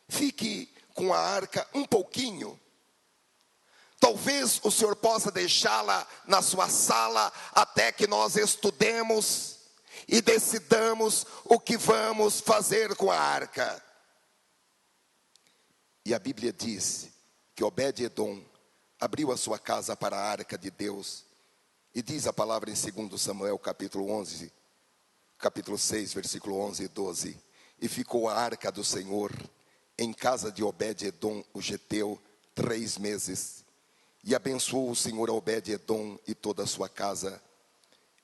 Fique com a arca um pouquinho. Talvez o Senhor possa deixá-la na sua sala até que nós estudemos e decidamos o que vamos fazer com a arca. E a Bíblia diz que Obed-edom abriu a sua casa para a arca de Deus. E diz a palavra em 2 Samuel capítulo 11, capítulo 6, versículo 11 e 12. E ficou a arca do Senhor em casa de Obed-edom o geteu 3 meses. E abençoou o Senhor a Obed-edom e toda a sua casa.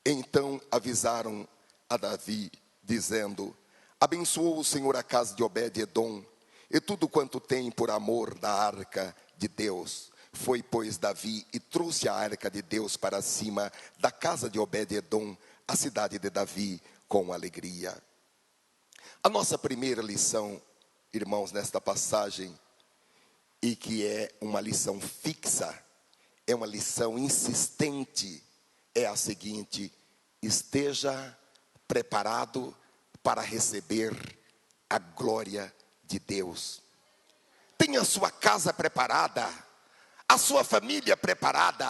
Então avisaram a Davi, dizendo: abençoou o Senhor a casa de Obed-edom e tudo quanto tem por amor da arca de Deus. Foi, pois, Davi e trouxe a arca de Deus para cima da casa de Obed-edom, a cidade de Davi, com alegria. A nossa primeira lição, irmãos, nesta passagem, e que é uma lição fixa, é uma lição insistente, é a seguinte: esteja preparado para receber a glória de Deus. Tenha a sua casa preparada, a sua família preparada,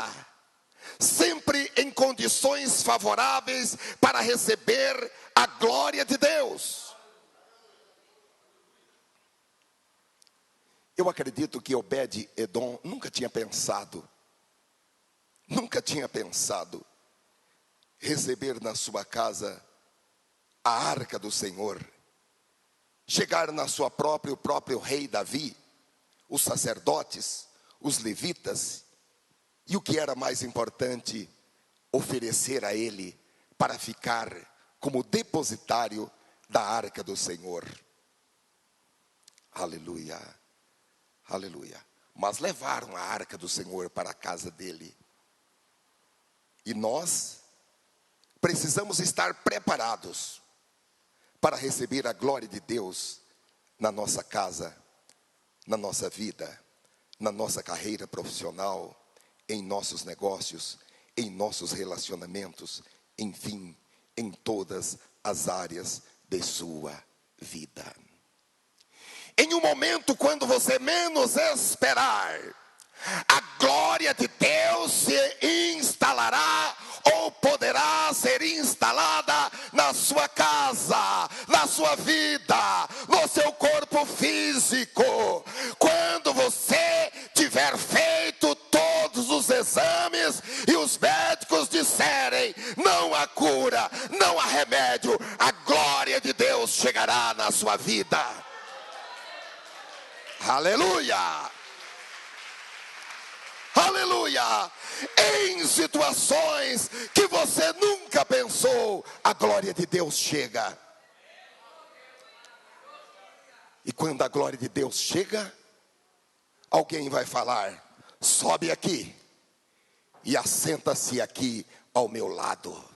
sempre em condições favoráveis para receber a glória de Deus. Eu acredito que Obed-edom nunca tinha pensado receber na sua casa a arca do Senhor, chegar na sua o próprio rei Davi, os sacerdotes, os levitas, e o que era mais importante, oferecer a ele para ficar como depositário da arca do Senhor. Aleluia, aleluia. Mas levaram a arca do Senhor para a casa dele. E nós precisamos estar preparados para receber a glória de Deus na nossa casa, na nossa vida, na nossa carreira profissional, em nossos negócios, em nossos relacionamentos, enfim, em todas as áreas de sua vida. Em um momento quando você menos esperar, a glória de Deus se instalará ou poderá ser instalada na sua casa, na sua vida, no seu corpo físico. Quando você tiver feito todos os exames e os médicos disserem: não há cura, não há remédio, a glória de Deus chegará na sua vida. Aleluia! Aleluia! Em situações que você nunca pensou, a glória de Deus chega. E quando a glória de Deus chega, alguém vai falar: sobe aqui e assenta-se aqui ao meu lado.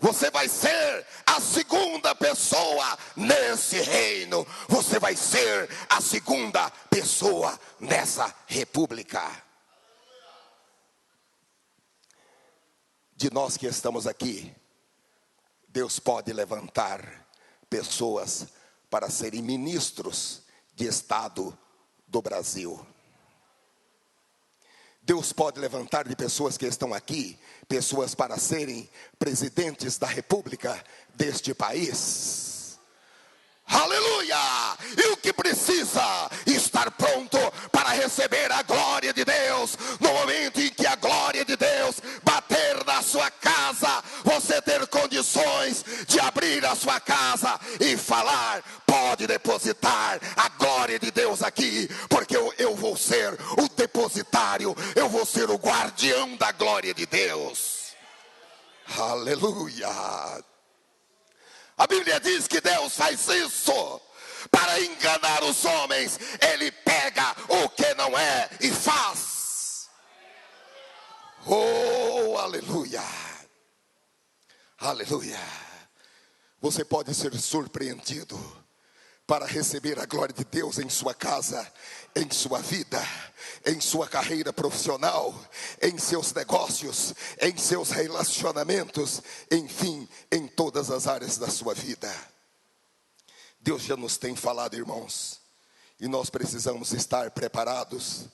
Você vai ser a segunda pessoa nesse reino. Você vai ser a segunda pessoa nessa república. De nós que estamos aqui, Deus pode levantar pessoas para serem ministros de Estado do Brasil. Deus pode levantar de pessoas que estão aqui, pessoas para serem presidentes da república deste país. Aleluia! E o que precisa? Estar pronto para receber a glória de Deus. No momento em que a glória de Deus bater na sua casa, você ter condições de abrir a sua casa e falar: pode depositar a glória de Deus aqui, porque eu vou ser o depositário, eu vou ser o guardião da glória de Deus. Aleluia! A Bíblia diz que Deus faz isso para enganar os homens. Ele pega o que não é e faz. Oh, aleluia! Aleluia! Você pode ser surpreendido para receber a glória de Deus em sua casa, em sua vida, em sua carreira profissional, em seus negócios, em seus relacionamentos, enfim, em todas as áreas da sua vida. Deus já nos tem falado, irmãos, e nós precisamos estar preparados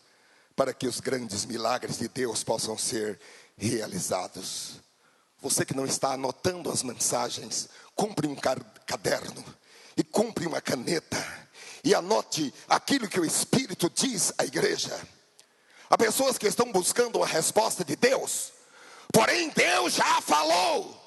para que os grandes milagres de Deus possam ser realizados. Você que não está anotando as mensagens, compre um caderno e compre uma caneta e anote aquilo que o Espírito diz à igreja. Há pessoas que estão buscando uma resposta de Deus, porém Deus já falou.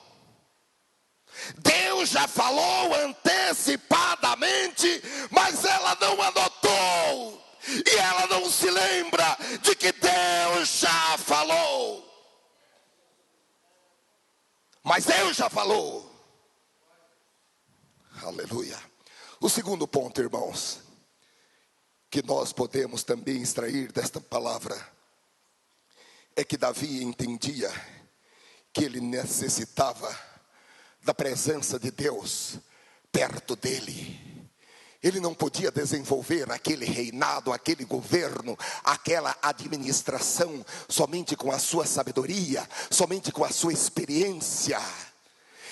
Deus já falou antecipadamente, mas ela não anotou. E ela não se lembra de que Deus já falou. Mas Deus já falou. Aleluia. O segundo ponto, irmãos, que nós podemos também extrair desta palavra, é que Davi entendia que ele necessitava da presença de Deus perto dele. Ele não podia desenvolver aquele reinado, aquele governo, aquela administração somente com a sua sabedoria, somente com a sua experiência.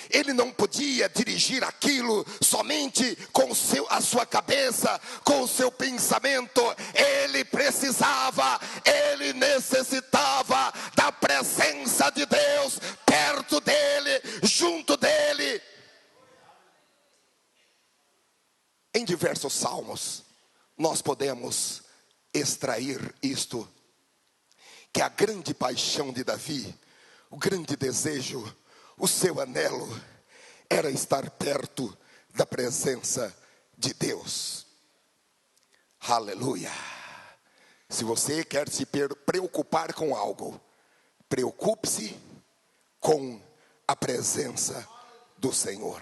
Ele não podia dirigir aquilo somente com a sua cabeça, com o seu pensamento. Ele necessitava da presença de Deus perto dele, junto dele. Em diversos salmos, nós podemos extrair isto, que a grande paixão de Davi, o grande desejo, o seu anelo, era estar perto da presença de Deus. Aleluia. Se você quer se preocupar com algo, preocupe-se com a presença do Senhor.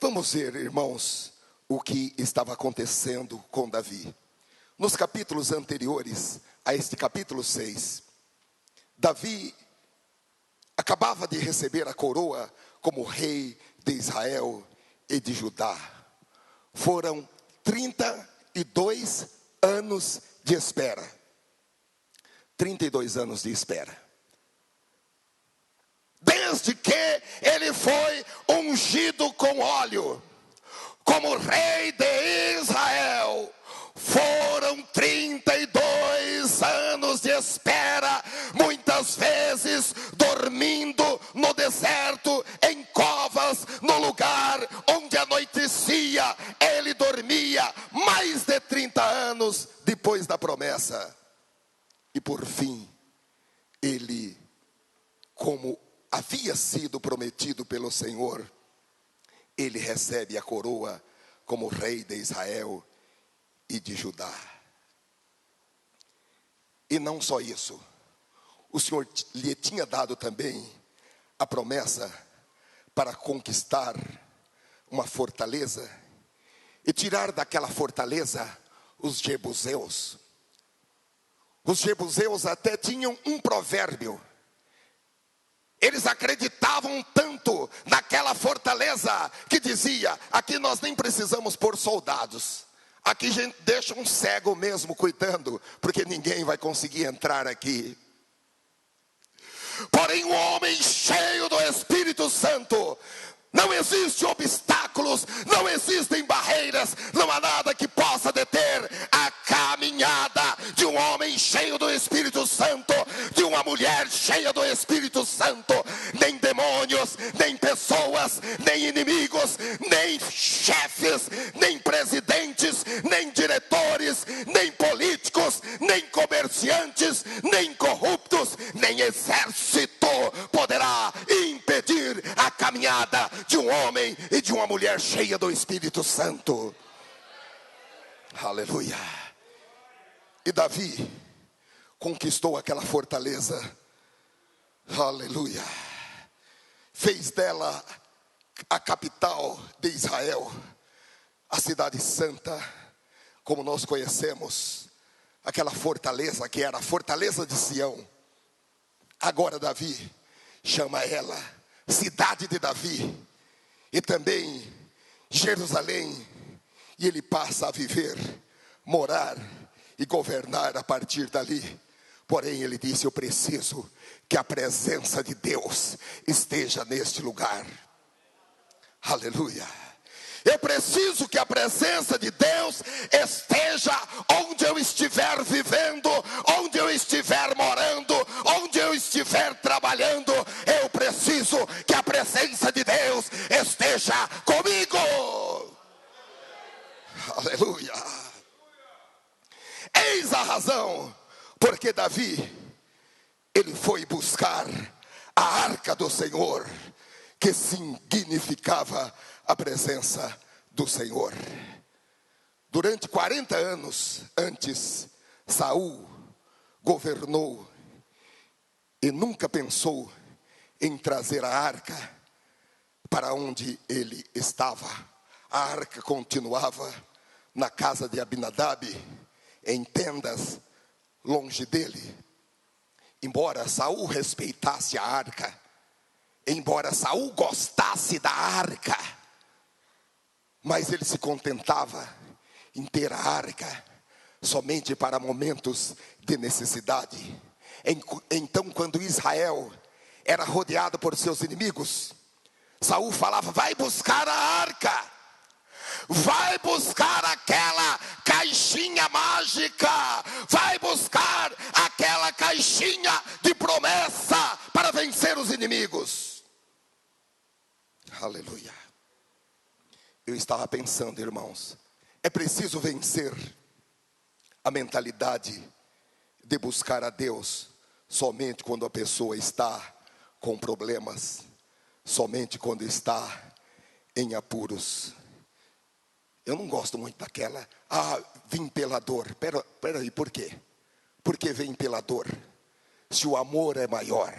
Vamos ver, irmãos, o que estava acontecendo com Davi. Nos capítulos anteriores a este capítulo 6, Davi acabava de receber a coroa como rei de Israel e de Judá. Foram 32 anos de espera. 32 anos de espera. Desde que ele foi ungido com óleo como rei de Israel, foram 32 anos de espera, muitas vezes dormindo no deserto, em covas, no lugar onde anoitecia, ele dormia mais de 30 anos depois da promessa. E por fim, ele, como havia sido prometido pelo Senhor, ele recebe a coroa como rei de Israel e de Judá. E não só isso, o Senhor lhe tinha dado também a promessa para conquistar uma fortaleza e tirar daquela fortaleza os jebuseus. Os jebuseus até tinham um provérbio. Eles acreditavam tanto naquela fortaleza que dizia: aqui nós nem precisamos pôr soldados. Aqui a gente deixa um cego mesmo cuidando, porque ninguém vai conseguir entrar aqui. Porém, um homem cheio do Espírito Santo, não existem obstáculos, não existem barreiras, não há nada que possa deter a caminhada de um homem cheio do Espírito Santo, de uma mulher cheia do Espírito Santo. Nem demônios, nem pessoas, nem inimigos, nem chefes, nem presidentes, nem diretores, nem políticos, nem comerciantes, nem corruptos, nem exército poderá impedir a caminhada de um homem e de uma mulher cheia do Espírito Santo. Aleluia. E Davi conquistou aquela fortaleza. Aleluia. Fez dela a capital de Israel, a cidade santa, como nós conhecemos, aquela fortaleza que era a fortaleza de Sião. Agora Davi chama ela cidade de Davi. e também Jerusalém, e ele passa a viver, morar e governar a partir dali. Porém ele disse: eu preciso que a presença de Deus esteja neste lugar. Aleluia. Eu preciso que a presença de Deus esteja onde eu estiver vivendo, onde eu estiver morando, onde eu estiver trabalhando. Eu preciso que a presença de Deus esteja comigo. Aleluia. Eis a razão porque Davi, ele foi buscar a arca do Senhor, que significava a presença do Senhor. Durante 40 anos antes, Saul governou e nunca pensou em trazer a arca para onde ele estava. A arca continuava na casa de Abinadab, em tendas longe dele. Embora Saul respeitasse a arca, embora Saul gostasse da arca, mas ele se contentava em ter a arca somente para momentos de necessidade. Então, quando Israel era rodeado por seus inimigos, Saul falava: vai buscar a arca, vai buscar aquela caixinha mágica, vai buscar aquela caixinha de promessa para vencer os inimigos. Aleluia. Eu estava pensando, irmãos, é preciso vencer a mentalidade de buscar a Deus somente quando a pessoa está com problemas, somente quando está em apuros. Eu não gosto muito daquela: vim pela dor. Peraí, por quê? Por que vem pela dor? Se o amor é maior,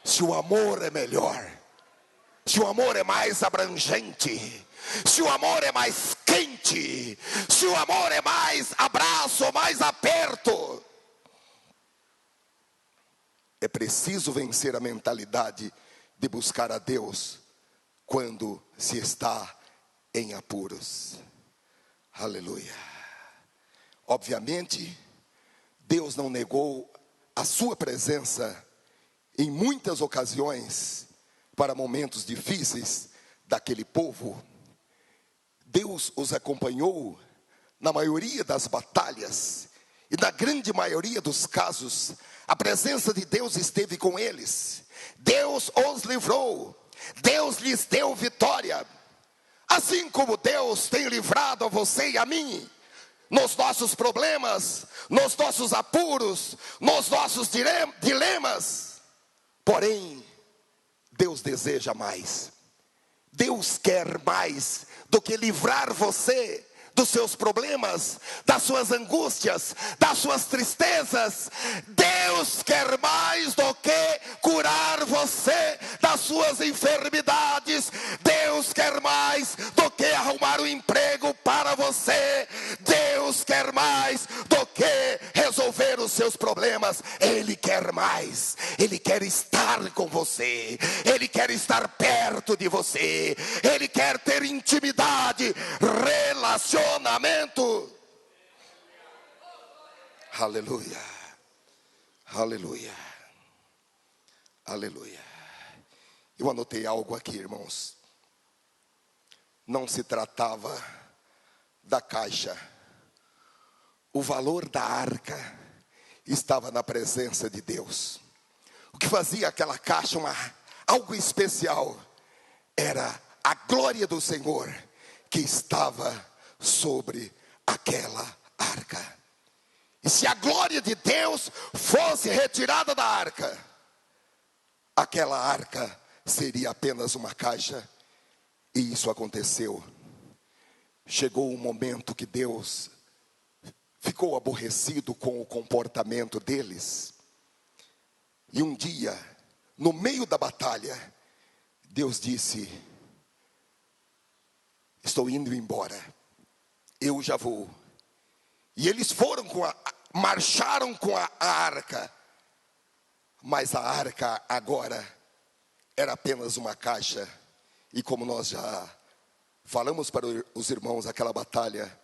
se o amor é melhor, se o amor é mais abrangente, se o amor é mais quente, se o amor é mais abraço, mais aperto. É preciso vencer a mentalidade de buscar a Deus quando se está em apuros. Aleluia. Obviamente, Deus não negou a sua presença em muitas ocasiões para momentos difíceis daquele povo. Deus os acompanhou na maioria das batalhas, e na grande maioria dos casos, a presença de Deus esteve com eles. Deus os livrou, Deus lhes deu vitória. Assim como Deus tem livrado a você e a mim, nos nossos problemas, nos nossos apuros, nos nossos dilemas. Porém, Deus deseja mais. Deus quer mais do que livrar você dos seus problemas, das suas angústias, das suas tristezas. Deus quer mais do que curar você das suas enfermidades. Deus quer mais do que arrumar um emprego para você. Deus quer mais do que resolver os seus problemas. Ele quer mais. Ele quer estar com você. Ele quer estar perto de você. Ele quer ter intimidade, relacionamento. Aleluia. Aleluia. Aleluia. Eu anotei algo aqui, irmãos. Não se tratava da caixa. O valor da arca estava na presença de Deus. O que fazia aquela caixa algo especial era a glória do Senhor que estava sobre aquela arca. E se a glória de Deus fosse retirada da arca, aquela arca seria apenas uma caixa. E isso aconteceu. Chegou um momento que Deus ficou aborrecido com o comportamento deles. E um dia, no meio da batalha, Deus disse: estou indo embora, eu já vou. E eles foram marcharam com a arca. Mas a arca agora era apenas uma caixa. E como nós já falamos para os irmãos, aquela batalha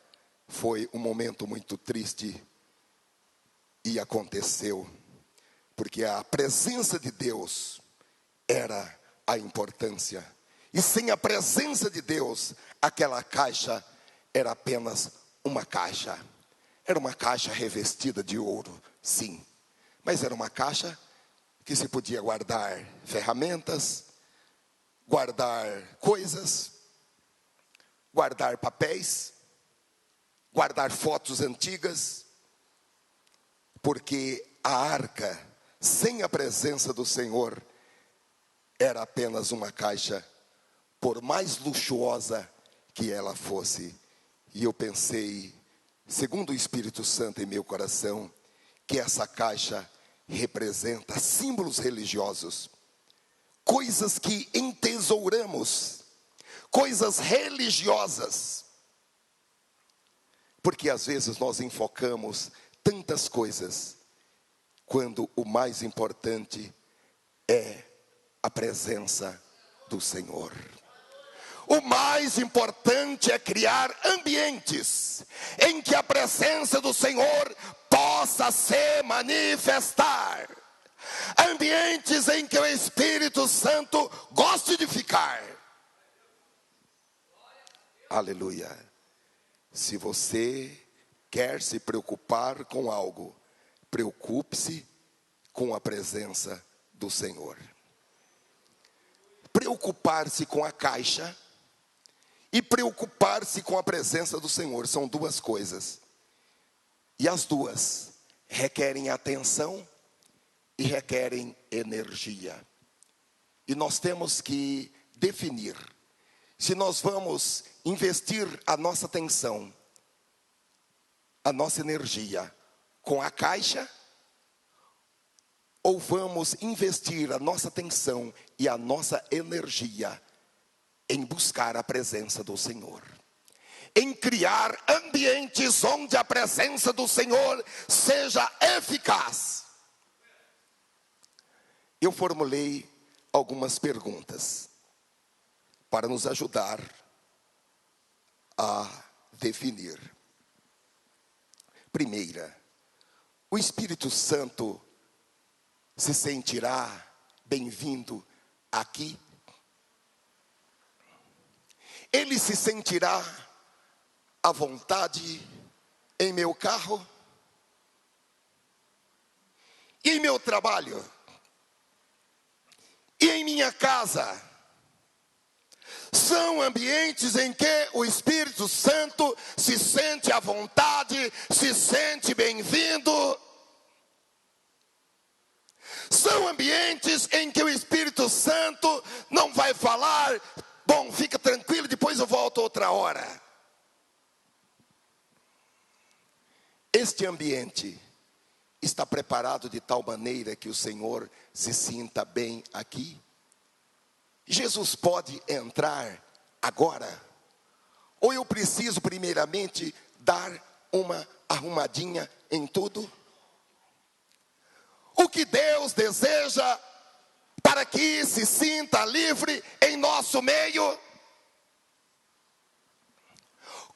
foi um momento muito triste. E aconteceu, porque a presença de Deus era a importância. E sem a presença de Deus, aquela caixa era apenas uma caixa. Era uma caixa revestida de ouro, sim. Mas era uma caixa que se podia guardar ferramentas, guardar coisas, guardar papéis, guardar fotos antigas. Porque a arca, sem a presença do Senhor, era apenas uma caixa, por mais luxuosa que ela fosse. E eu pensei, segundo o Espírito Santo em meu coração, que essa caixa representa símbolos religiosos, coisas que entesouramos, coisas religiosas. Porque às vezes nós enfocamos tantas coisas, quando o mais importante é a presença do Senhor. O mais importante é criar ambientes em que a presença do Senhor possa se manifestar. Ambientes em que o Espírito Santo goste de ficar. Aleluia. Se você quer se preocupar com algo, preocupe-se com a presença do Senhor. Preocupar-se com a caixa e preocupar-se com a presença do Senhor são duas coisas. E as duas requerem atenção e requerem energia. E nós temos que definir se nós vamos investir a nossa atenção, a nossa energia com a caixa, ou vamos investir a nossa atenção e a nossa energia em buscar a presença do Senhor, em criar ambientes onde a presença do Senhor seja eficaz. Eu formulei algumas perguntas para nos ajudar a definir. Primeira, o Espírito Santo se sentirá bem-vindo aqui? Ele se sentirá à vontade em meu carro? E em meu trabalho? E em minha casa? São ambientes em que o Espírito Santo se sente à vontade, se sente bem-vindo. São ambientes em que o Espírito Santo não vai falar, bom, fica tranquilo, depois eu volto outra hora. Este ambiente está preparado de tal maneira que o Senhor se sinta bem aqui? Jesus pode entrar agora? Ou eu preciso primeiramente dar uma arrumadinha em tudo? O que Deus deseja para que se sinta livre em nosso meio?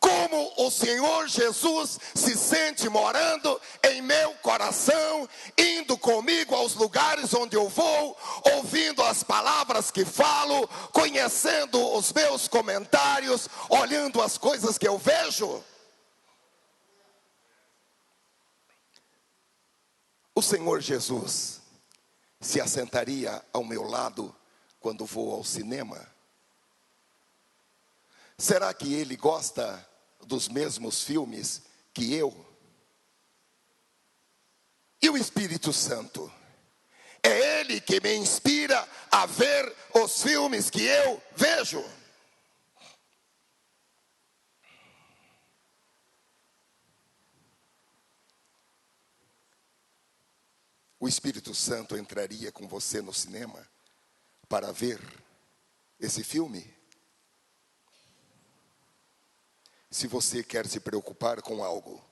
Como o Senhor Jesus se sente morando em meu coração, indo comigo aos lugares onde eu vou, ouvindo as palavras que falo, conhecendo os meus comentários, olhando as coisas que eu vejo. O Senhor Jesus se assentaria ao meu lado quando vou ao cinema? Será que Ele gosta dos mesmos filmes que eu? E o Espírito Santo? É Ele que me inspira a ver os filmes que eu vejo? O Espírito Santo entraria com você no cinema para ver esse filme? Se você quer se preocupar com algo,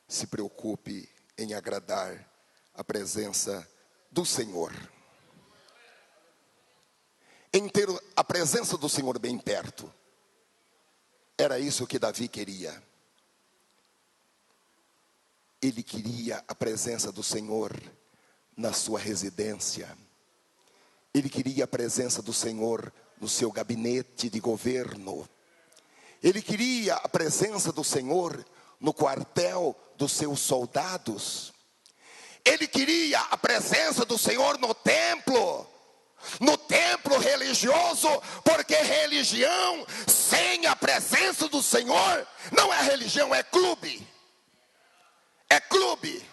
se preocupe em agradar a presença do Senhor. em ter a presença do Senhor bem perto. Era isso que Davi queria. Ele queria a presença do Senhor na sua residência. Ele queria a presença do Senhor no seu gabinete de governo. Ele queria a presença do Senhor no quartel dos seus soldados. Ele queria a presença do Senhor no templo religioso, porque religião sem a presença do Senhor não é religião, é clube. É clube.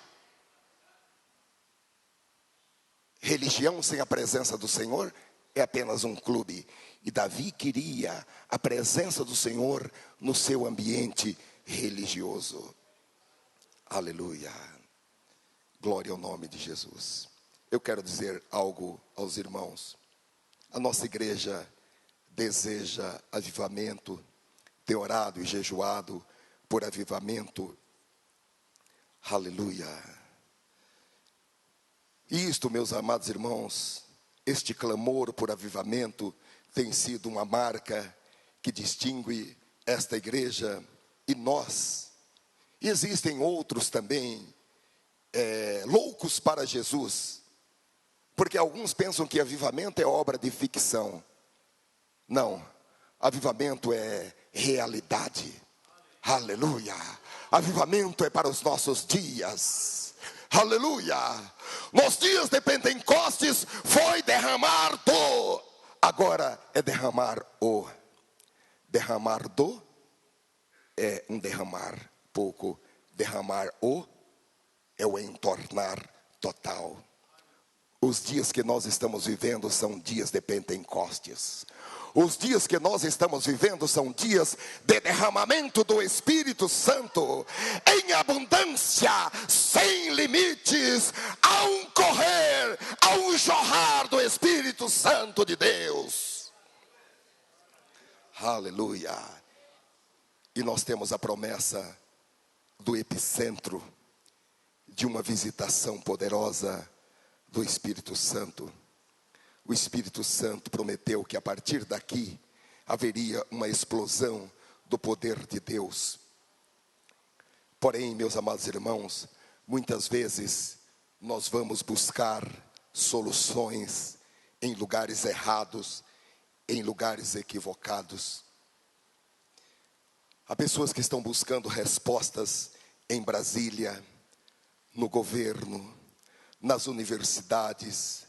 Religião sem a presença do Senhor é apenas um clube. E Davi queria a presença do Senhor no seu ambiente religioso. Aleluia. Glória ao nome de Jesus. Eu quero dizer algo aos irmãos. A nossa igreja deseja avivamento, tem orado e jejuado por avivamento. Aleluia. Isto, meus amados irmãos, este clamor por avivamento tem sido uma marca que distingue esta igreja e nós. E existem outros também, loucos para Jesus, porque alguns pensam que avivamento é obra de ficção. Não, avivamento é realidade. Aleluia. Avivamento é para os nossos dias. Aleluia. Nos dias de Pentecostes foi derramar do. Agora é derramar o. Derramar do é um derramar pouco. Derramar o é o entornar total. Os dias que nós estamos vivendo são dias de Pentecostes. Os dias que nós estamos vivendo são dias de derramamento do Espírito Santo em abundância, sem limites, a um correr, a um jorrar do Espírito Santo de Deus. Aleluia. E nós temos a promessa do epicentro de uma visitação poderosa do Espírito Santo. O Espírito Santo prometeu que a partir daqui haveria uma explosão do poder de Deus. Porém, meus amados irmãos, muitas vezes nós vamos buscar soluções em lugares errados, em lugares equivocados. Há pessoas que estão buscando respostas em Brasília, no governo, nas universidades,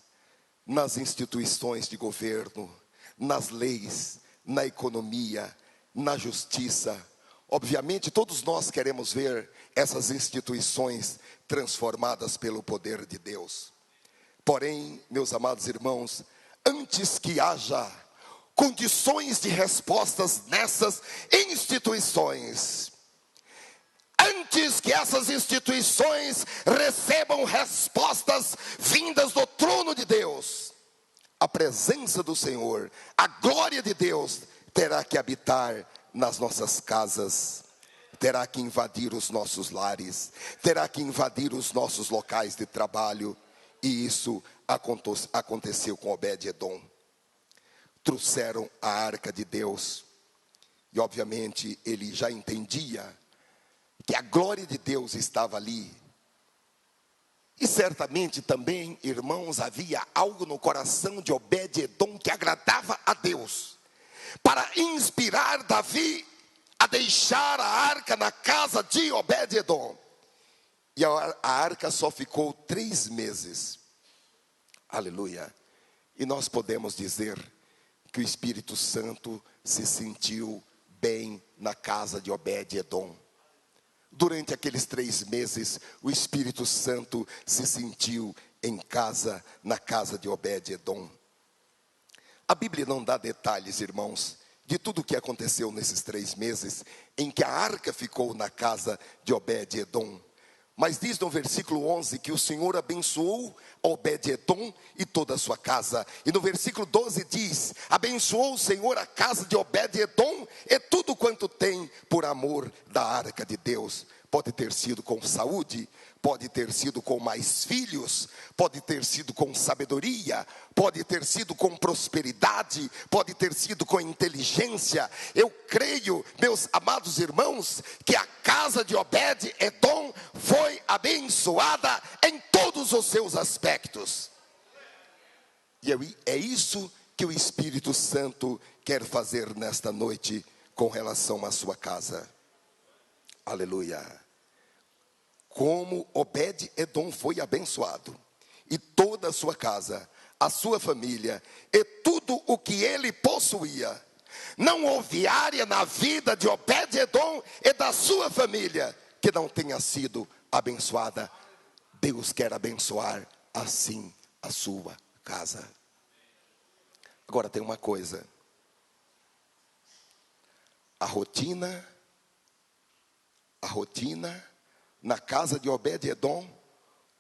nas instituições de governo, nas leis, na economia, na justiça. Obviamente, todos nós queremos ver essas instituições transformadas pelo poder de Deus. Porém, meus amados irmãos, antes que haja condições de respostas nessas instituições, antes que essas instituições recebam respostas vindas do trono de Deus, a presença do Senhor, a glória de Deus terá que habitar nas nossas casas, terá que invadir os nossos lares, terá que invadir os nossos locais de trabalho. E isso aconteceu com Obed-edom. Trouxeram a arca de Deus, e obviamente ele já entendia que a glória de Deus estava ali. E certamente também, irmãos, havia algo no coração de Obed-edom que agradava a Deus, para inspirar Davi a deixar a arca na casa de Obed-edom. E a arca só ficou 3 meses. Aleluia. E nós podemos dizer que o Espírito Santo se sentiu bem na casa de Obed-edom. Durante aqueles 3 meses, o Espírito Santo se sentiu em casa, na casa de Obed-edom. A Bíblia não dá detalhes, irmãos, de tudo o que aconteceu nesses 3 meses, em que a arca ficou na casa de Obed-edom. Mas diz no versículo 11 que o Senhor abençoou Obed-edom e toda a sua casa. E no versículo 12 diz: abençoou o Senhor a casa de Obed-edom e tudo quanto tem, por amor da arca de Deus. pode ter sido com saúde, pode ter sido com mais filhos, pode ter sido com sabedoria, pode ter sido com prosperidade, pode ter sido com inteligência. Eu creio, meus amados irmãos, que a casa de Obed-Edom foi abençoada em todos os seus aspectos. E é isso que o Espírito Santo quer fazer nesta noite com relação à sua casa. Aleluia. Como Obed-Edom foi abençoado, e toda a sua casa, a sua família, e tudo o que ele possuía. Não houve área na vida de Obed-Edom e da sua família que não tenha sido abençoada. Deus quer abençoar assim a sua casa. Agora tem uma coisa. A rotina na casa de Obed-Edom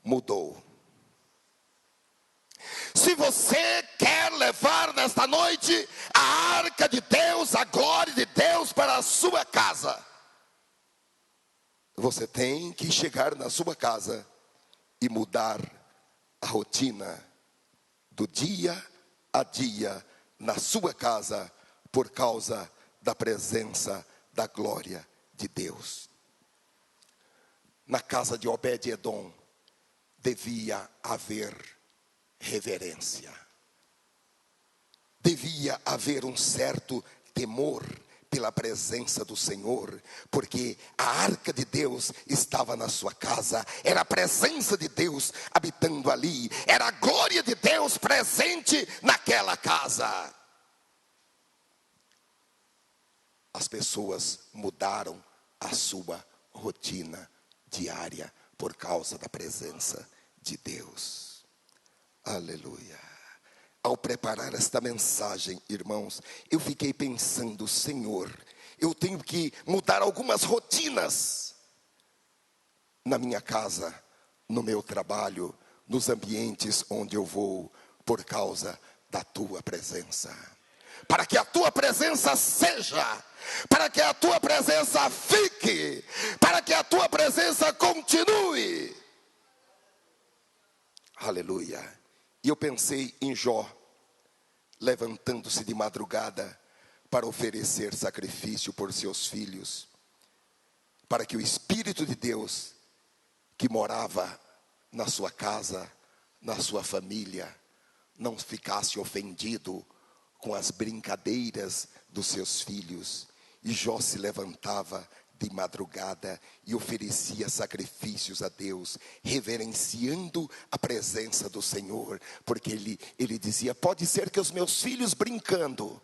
mudou. Se você quer levar nesta noite a arca de Deus, a glória de Deus para a sua casa, você tem que chegar na sua casa e mudar a rotina do dia a dia na sua casa, por causa da presença da glória de Deus. Na casa de Obed-Edom devia haver reverência, devia haver um certo temor pela presença do Senhor, porque a arca de Deus estava na sua casa, era a presença de Deus habitando ali, era a glória de Deus presente naquela casa. As pessoas mudaram a sua rotina diária por causa da presença de Deus. Aleluia. Ao preparar esta mensagem, irmãos, eu fiquei pensando, Senhor, eu tenho que mudar algumas rotinas na minha casa, no meu trabalho, nos ambientes onde eu vou, por causa da tua presença. Para que a tua presença seja, para que a tua presença fique, para que a tua presença continue. Aleluia. E eu pensei em Jó, levantando-se de madrugada para oferecer sacrifício por seus filhos, para que o Espírito de Deus que morava na sua casa, na sua família, não ficasse ofendido com as brincadeiras dos seus filhos. E Jó se levantava de madrugada e oferecia sacrifícios a Deus, reverenciando a presença do Senhor, porque ele dizia, pode ser que os meus filhos brincando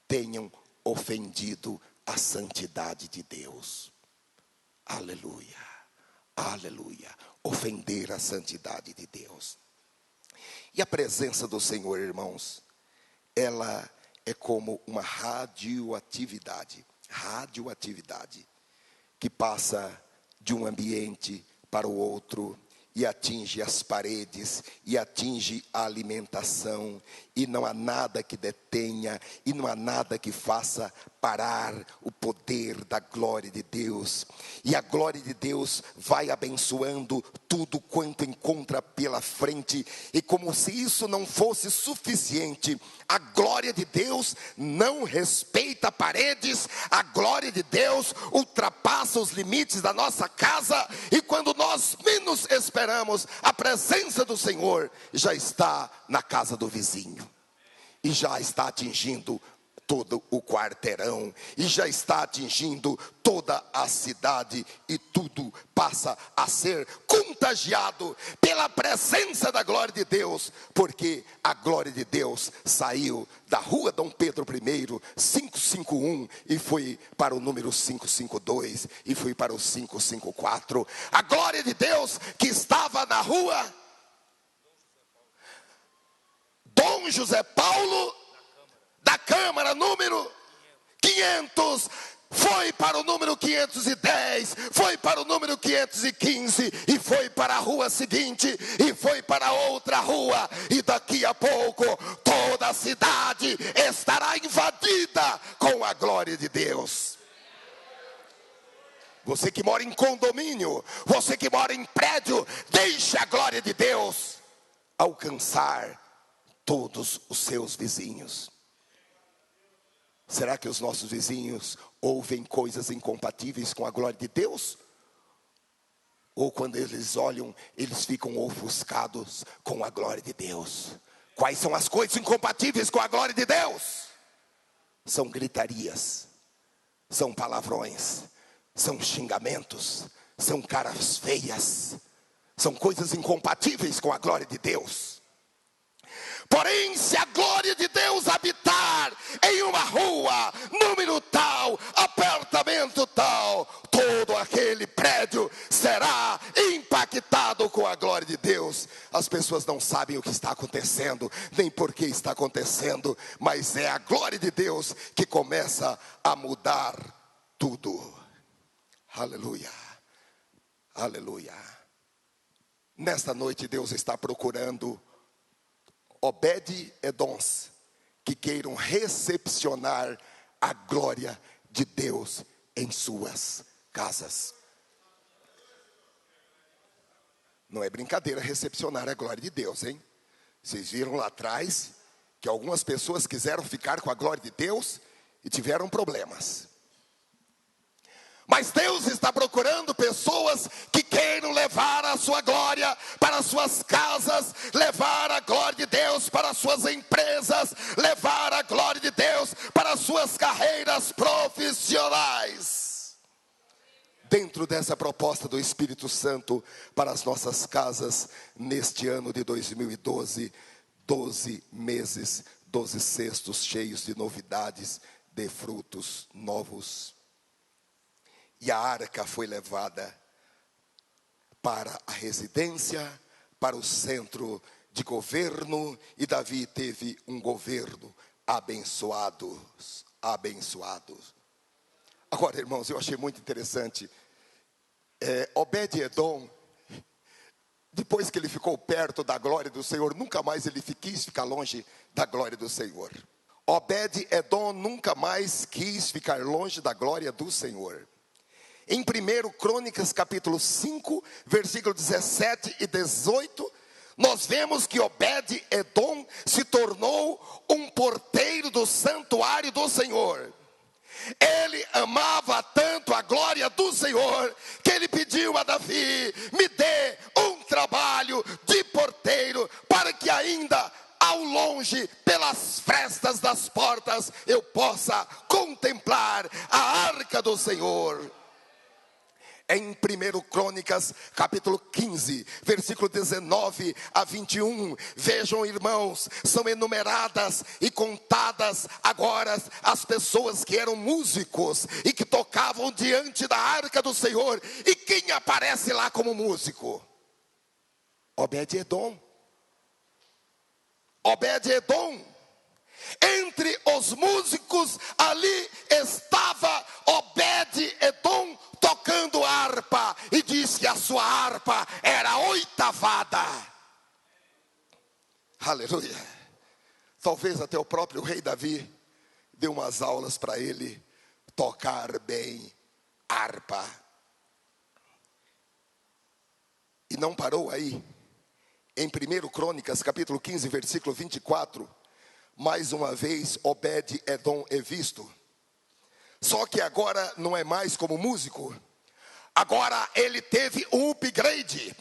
tenham ofendido a santidade de Deus. Aleluia, aleluia, ofender a santidade de Deus. E a presença do Senhor, irmãos, ela é como uma radioatividade que passa de um ambiente para o outro e atinge as paredes e atinge a alimentação, e não há nada que detenha e não há nada que faça parar o poder da glória de Deus. E a glória de Deus vai abençoando tudo quanto encontra pela frente, e como se isso não fosse suficiente, a glória de Deus não respeita paredes, a glória de Deus ultrapassa os limites da nossa casa, e quando nós menos esperamos, a presença do Senhor já está na casa do vizinho, e já está atingindo todo o quarteirão, e já está atingindo toda a cidade, e tudo passa a ser contagiado pela presença da glória de Deus, porque a glória de Deus saiu da rua Dom Pedro I, 551, e foi para o número 552, e foi para o 554. A glória de Deus que estava na rua Dom José Paulo da Câmara número 500, foi para o número 510, foi para o número 515, e foi para a rua seguinte, e foi para outra rua, e daqui a pouco toda a cidade estará invadida com a glória de Deus. Você que mora em condomínio, você que mora em prédio, deixe a glória de Deus alcançar todos os seus vizinhos. Será que os nossos vizinhos ouvem coisas incompatíveis com a glória de Deus? Ou quando eles olham, eles ficam ofuscados com a glória de Deus? Quais são as coisas incompatíveis com a glória de Deus? São gritarias, são palavrões, são xingamentos, são caras feias, são coisas incompatíveis com a glória de Deus. Porém, se a glória de Deus habitar em uma rua, número tal, apartamento tal, todo aquele prédio será impactado com a glória de Deus. As pessoas não sabem o que está acontecendo, nem por que está acontecendo, mas é a glória de Deus que começa a mudar tudo. Aleluia, aleluia. Nesta noite Deus está procurando Obed-edoms que queiram recepcionar a glória de Deus em suas casas. Não é brincadeira recepcionar a glória de Deus, hein? Vocês viram lá atrás que algumas pessoas quiseram ficar com a glória de Deus e tiveram problemas. Mas Deus está procurando pessoas que queiram levar a sua glória para suas casas, levar a glória de Deus para suas empresas, levar a glória de Deus para suas carreiras profissionais. Dentro dessa proposta do Espírito Santo para as nossas casas, neste ano de 2012, 12 meses, 12 cestos cheios de novidades, de frutos novos. E a arca foi levada para a residência, para o centro de governo, e Davi teve um governo abençoado. Agora, irmãos, eu achei muito interessante. Obed-edom, depois que ele ficou perto da glória do Senhor, nunca mais ele quis ficar longe da glória do Senhor. Obed-edom nunca mais quis ficar longe da glória do Senhor. Em 1 Crônicas capítulo 5, versículo 17 e 18, nós vemos que Obed-edom se tornou um porteiro do santuário do Senhor. Ele amava tanto a glória do Senhor, que ele pediu a Davi: me dê um trabalho de porteiro, para que ainda ao longe, pelas frestas das portas, eu possa contemplar a arca do Senhor. Em 1 Crônicas, capítulo 15, versículo 19 a 21, vejam, irmãos, são enumeradas e contadas agora as pessoas que eram músicos e que tocavam diante da arca do Senhor. E quem aparece lá como músico? Obed-edom. Obed-edom. Entre os músicos ali estava Obed-edom tocando harpa, e diz que a sua harpa era oitavada. Aleluia. Talvez até o próprio rei Davi deu umas aulas para ele tocar bem harpa. E não parou aí. Em 1 Crônicas capítulo 15, versículo 24, mais uma vez Obed-edom é visto. Só que agora não é mais como músico. Agora ele teve um upgrade.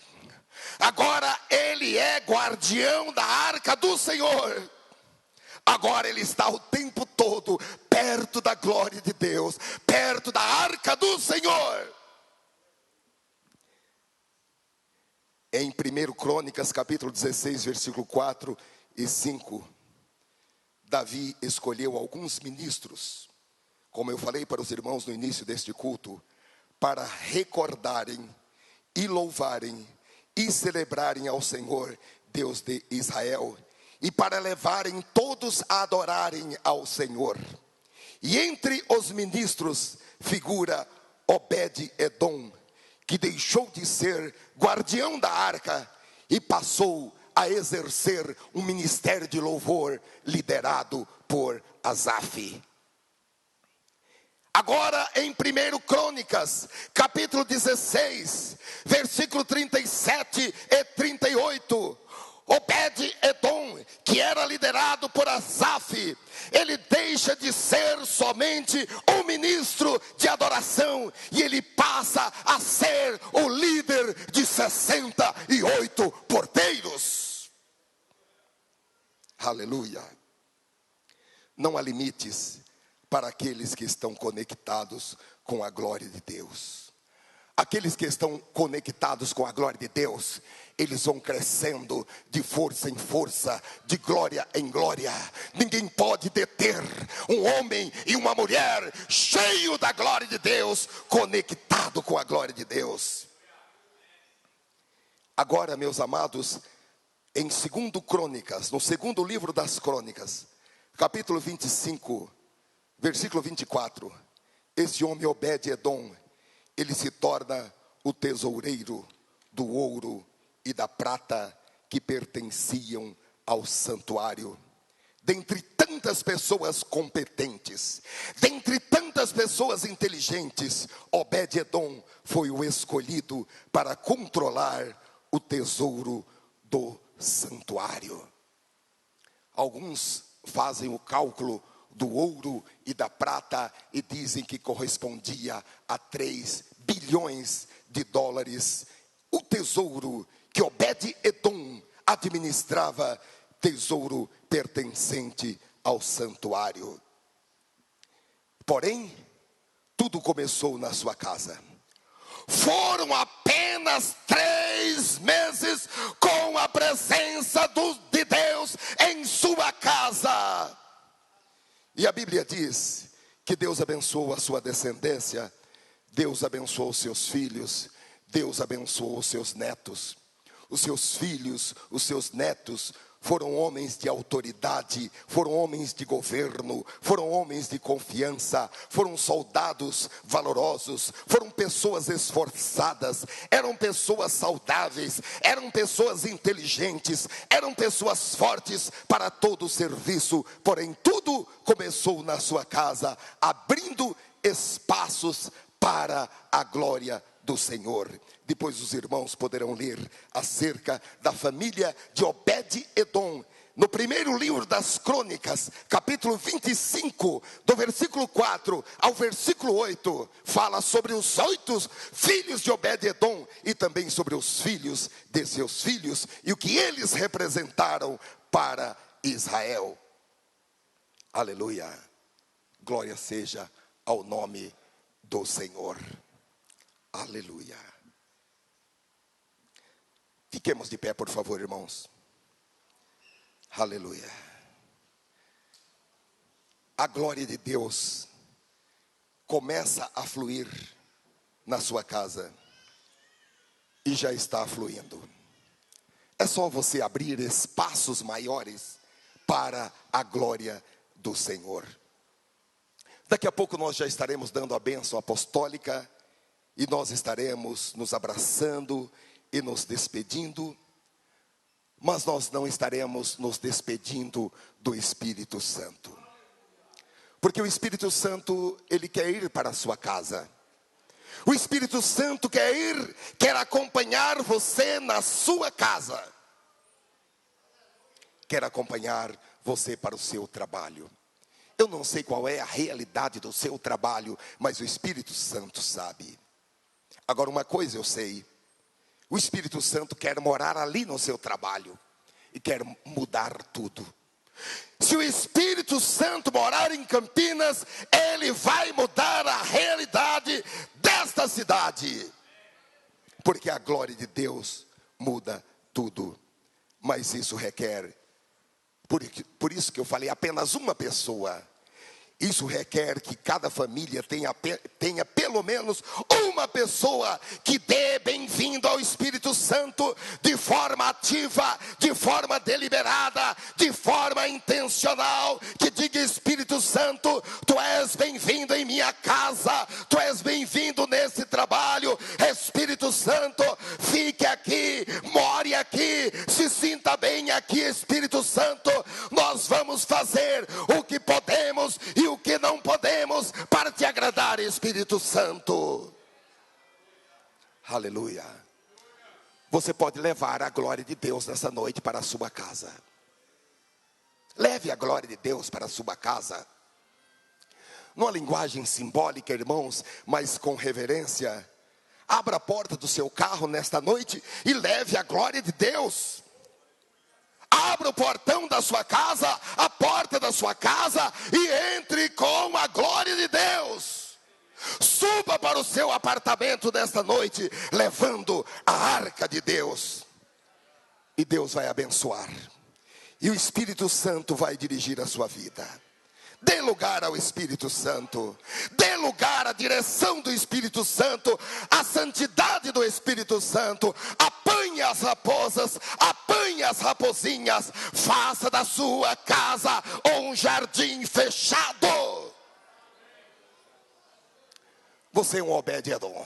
Agora ele é guardião da arca do Senhor. Agora ele está o tempo todo perto da glória de Deus, perto da arca do Senhor. Em 1 Crônicas capítulo 16, versículo 4 e 5, Davi escolheu alguns ministros, como eu falei para os irmãos no início deste culto, para recordarem e louvarem e celebrarem ao Senhor, Deus de Israel, e para levarem todos a adorarem ao Senhor. E entre os ministros figura Obed-edom, que deixou de ser guardião da arca e passou a exercer um ministério de louvor liderado por Asaf. Agora em 1 Crônicas, capítulo 16, versículo 37 e 38. Obed-edom, que era liderado por Asaf, ele deixa de ser somente um ministro de adoração e ele passa a ser o líder de 68 porteiros. Aleluia. Não há limites para aqueles que estão conectados com a glória de Deus. Aqueles que estão conectados com a glória de Deus, eles vão crescendo de força em força, de glória em glória. Ninguém pode deter um homem e uma mulher cheio da glória de Deus, conectado com a glória de Deus. Agora, meus amados, em 2 Crônicas, no segundo livro das Crônicas, capítulo 25, versículo 24, esse homem Obed-edom, ele se torna o tesoureiro do ouro e da prata que pertenciam ao santuário. Dentre tantas pessoas competentes, dentre tantas pessoas inteligentes, Obed-edom foi o escolhido para controlar o tesouro do santuário. Alguns fazem o cálculo do ouro e da prata e dizem que correspondia a 3 bilhões de dólares. O tesouro que Obed-edom administrava, tesouro pertencente ao santuário. Porém, tudo começou na sua casa. Foram apenas 3 meses com a presença de Deus em sua casa. E a Bíblia diz que Deus abençoou a sua descendência, Deus abençoou os seus filhos, Deus abençoou os seus netos. Os seus filhos, os seus netos foram homens de autoridade, foram homens de governo, foram homens de confiança, foram soldados valorosos, foram pessoas esforçadas, eram pessoas saudáveis, eram pessoas inteligentes, eram pessoas fortes para todo o serviço. Porém, tudo começou na sua casa, abrindo espaços para a glória do Senhor. Depois os irmãos poderão ler acerca da família de Obed-edom. No primeiro livro das Crônicas, capítulo 25, do versículo 4 ao versículo 8, fala sobre os 8 filhos de Obed-edom e também sobre os filhos de seus filhos e o que eles representaram para Israel. Aleluia. Glória seja ao nome do Senhor. Aleluia. Fiquemos de pé, por favor, irmãos. Aleluia. A glória de Deus começa a fluir na sua casa e já está fluindo. É só você abrir espaços maiores para a glória do Senhor. Daqui a pouco nós já estaremos dando a bênção apostólica e nós estaremos nos abraçando e nos despedindo, mas nós não estaremos nos despedindo do Espírito Santo, porque o Espírito Santo, ele quer ir para a sua casa. O Espírito Santo quer acompanhar você na sua casa, quer acompanhar você para o seu trabalho. Eu não sei qual é a realidade do seu trabalho, mas o Espírito Santo sabe. Agora, uma coisa eu sei: o Espírito Santo quer morar ali no seu trabalho e quer mudar tudo. Se o Espírito Santo morar em Campinas, ele vai mudar a realidade desta cidade, porque a glória de Deus muda tudo. Mas isso requer, por isso que eu falei apenas uma pessoa. Isso requer que cada família tenha pelo menos uma pessoa que dê bem-vindo ao Espírito Santo de forma ativa, de forma deliberada, de forma intencional, que diga: Espírito Santo, Tu és bem-vindo em minha casa, Tu és bem-vindo nesse trabalho. Espírito Santo, fique aqui, more aqui, se sinta bem aqui. Espírito Santo, nós vamos fazer o que podemos e o que não podemos para te agradar, Espírito Santo. Aleluia. Você pode levar a glória de Deus nessa noite para a sua casa. Leve a glória de Deus para a sua casa. Numa linguagem simbólica, irmãos, mas com reverência. Abra a porta do seu carro nesta noite e leve a glória de Deus. Abra o portão da sua casa, a porta da sua casa, e entre com a glória de Deus. Suba para o seu apartamento nesta noite, levando a arca de Deus. E Deus vai abençoar. E o Espírito Santo vai dirigir a sua vida. Dê lugar ao Espírito Santo. Dê lugar à direção do Espírito Santo, à santidade do Espírito Santo. Apanhe as raposas, apanhe as raposinhas. Faça da sua casa um jardim fechado. Você é um Obed-Edom.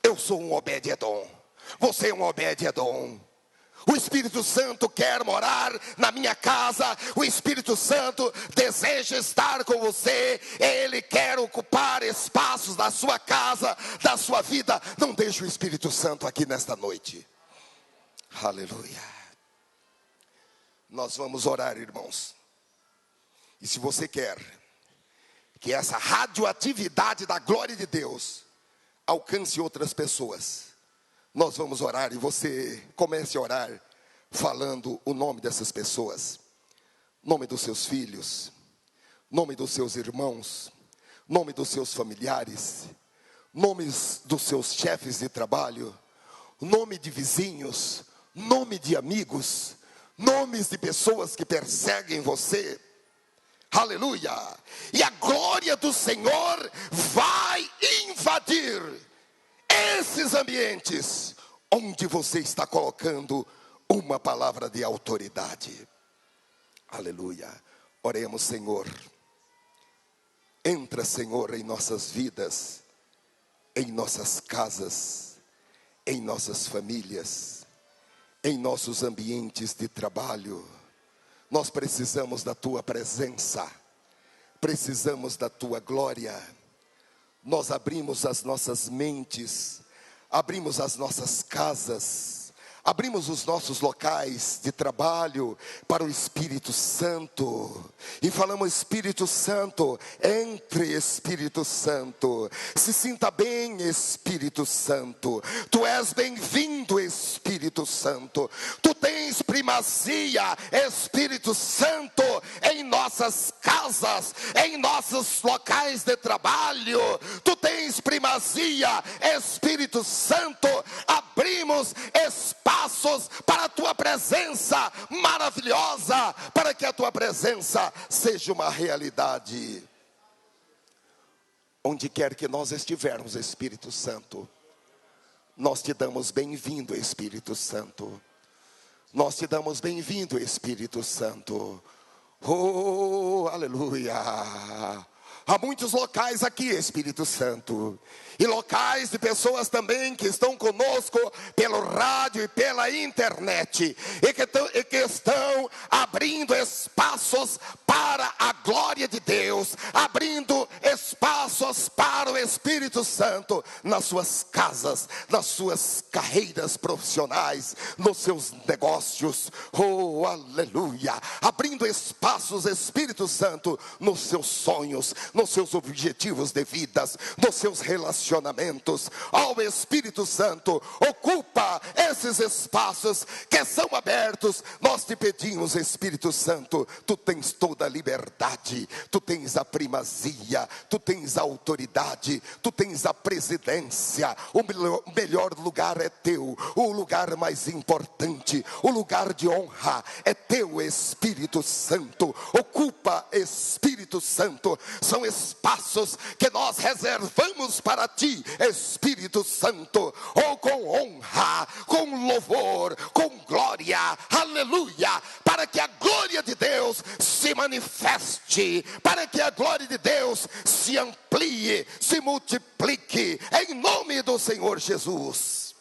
Eu sou um Obed-Edom. Você é um Obed-Edom. O Espírito Santo quer morar na minha casa. O Espírito Santo deseja estar com você. Ele quer ocupar espaços da sua casa, da sua vida. Não deixe o Espírito Santo aqui nesta noite. Aleluia. Nós vamos orar, irmãos. E se você quer que essa radioatividade da glória de Deus alcance outras pessoas, nós vamos orar, e você comece a orar falando o nome dessas pessoas. Nome dos seus filhos, nome dos seus irmãos, nome dos seus familiares, nomes dos seus chefes de trabalho, nome de vizinhos, nome de amigos, nomes de pessoas que perseguem você. Aleluia! E a glória do Senhor vai invadir esses ambientes onde você está colocando uma palavra de autoridade. Aleluia. Oremos, Senhor. Entra, Senhor, em nossas vidas, em nossas casas, em nossas famílias, em nossos ambientes de trabalho. Nós precisamos da tua presença, precisamos da tua glória. Nós abrimos as nossas mentes, abrimos as nossas casas, abrimos os nossos locais de trabalho para o Espírito Santo. E falamos: Espírito Santo, entre, Espírito Santo. Se sinta bem, Espírito Santo. Tu és bem-vindo, Espírito Santo. Tu tens primazia, Espírito Santo, em nossas casas, em nossos locais de trabalho. Tu tens primazia, Espírito Santo. Abrimos espaços para a tua presença maravilhosa, para que a tua presença seja uma realidade. Onde quer que nós estivermos, Espírito Santo, nós te damos bem-vindo, Espírito Santo. Nós te damos bem-vindo, Espírito Santo. Oh, aleluia. Há muitos locais aqui, Espírito Santo, e locais de pessoas também que estão conosco pelo rádio e pela internet, e que estão abrindo espaços para a glória de Deus, abrindo espaços para o Espírito Santo nas suas casas, nas suas carreiras profissionais, nos seus negócios. Oh, aleluia. Abrindo espaços, Espírito Santo, nos seus sonhos, nos seus objetivos de vidas, nos seus relacionamentos. Ó Espírito Santo, ocupa esses espaços que são abertos. Nós te pedimos, Espírito Santo, tu tens toda a liberdade, tu tens a primazia, tu tens a autoridade, tu tens a presidência. O melhor lugar é teu, o lugar mais importante, o lugar de honra é teu, Espírito Santo. Ocupa, Espírito Santo. São espaços que nós reservamos para ti, Espírito Santo, ou com honra, com louvor, com glória, aleluia, para que a glória de Deus se manifeste, para que a glória de Deus se amplie, se multiplique, em nome do Senhor Jesus.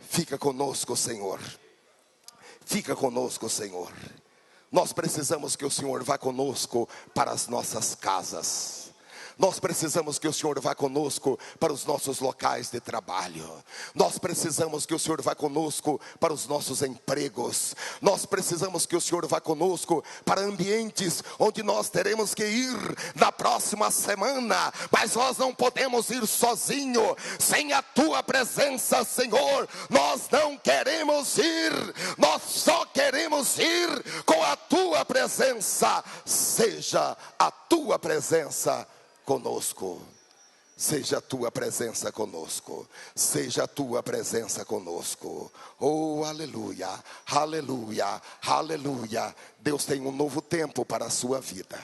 Fica conosco, Senhor. Fica conosco, Senhor. Nós precisamos que o Senhor vá conosco para as nossas casas. Nós precisamos que o Senhor vá conosco para os nossos locais de trabalho. Nós precisamos que o Senhor vá conosco para os nossos empregos. Nós precisamos que o Senhor vá conosco para ambientes onde nós teremos que ir na próxima semana. Mas nós não podemos ir sozinho, sem a Tua presença, Senhor. Nós não queremos ir, nós só queremos ir com a Tua presença. Seja a Tua presença conosco, seja a Tua presença conosco, seja a Tua presença conosco. Oh, aleluia, aleluia, aleluia. Deus tem um novo tempo para a sua vida,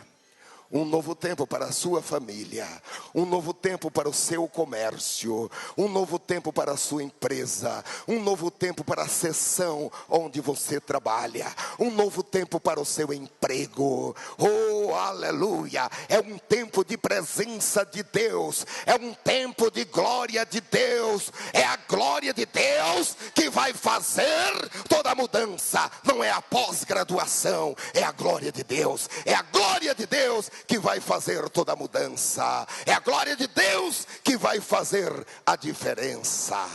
um novo tempo para a sua família, um novo tempo para o seu comércio, um novo tempo para a sua empresa, um novo tempo para a seção onde você trabalha, um novo tempo para o seu emprego. Oh, aleluia, é um tempo de presença de Deus, é um tempo de glória de Deus, é a glória de Deus que vai fazer toda a mudança. Não é a pós-graduação, é a glória de Deus, é a glória de Deus que vai fazer toda a mudança. É a glória de Deus que vai fazer a diferença.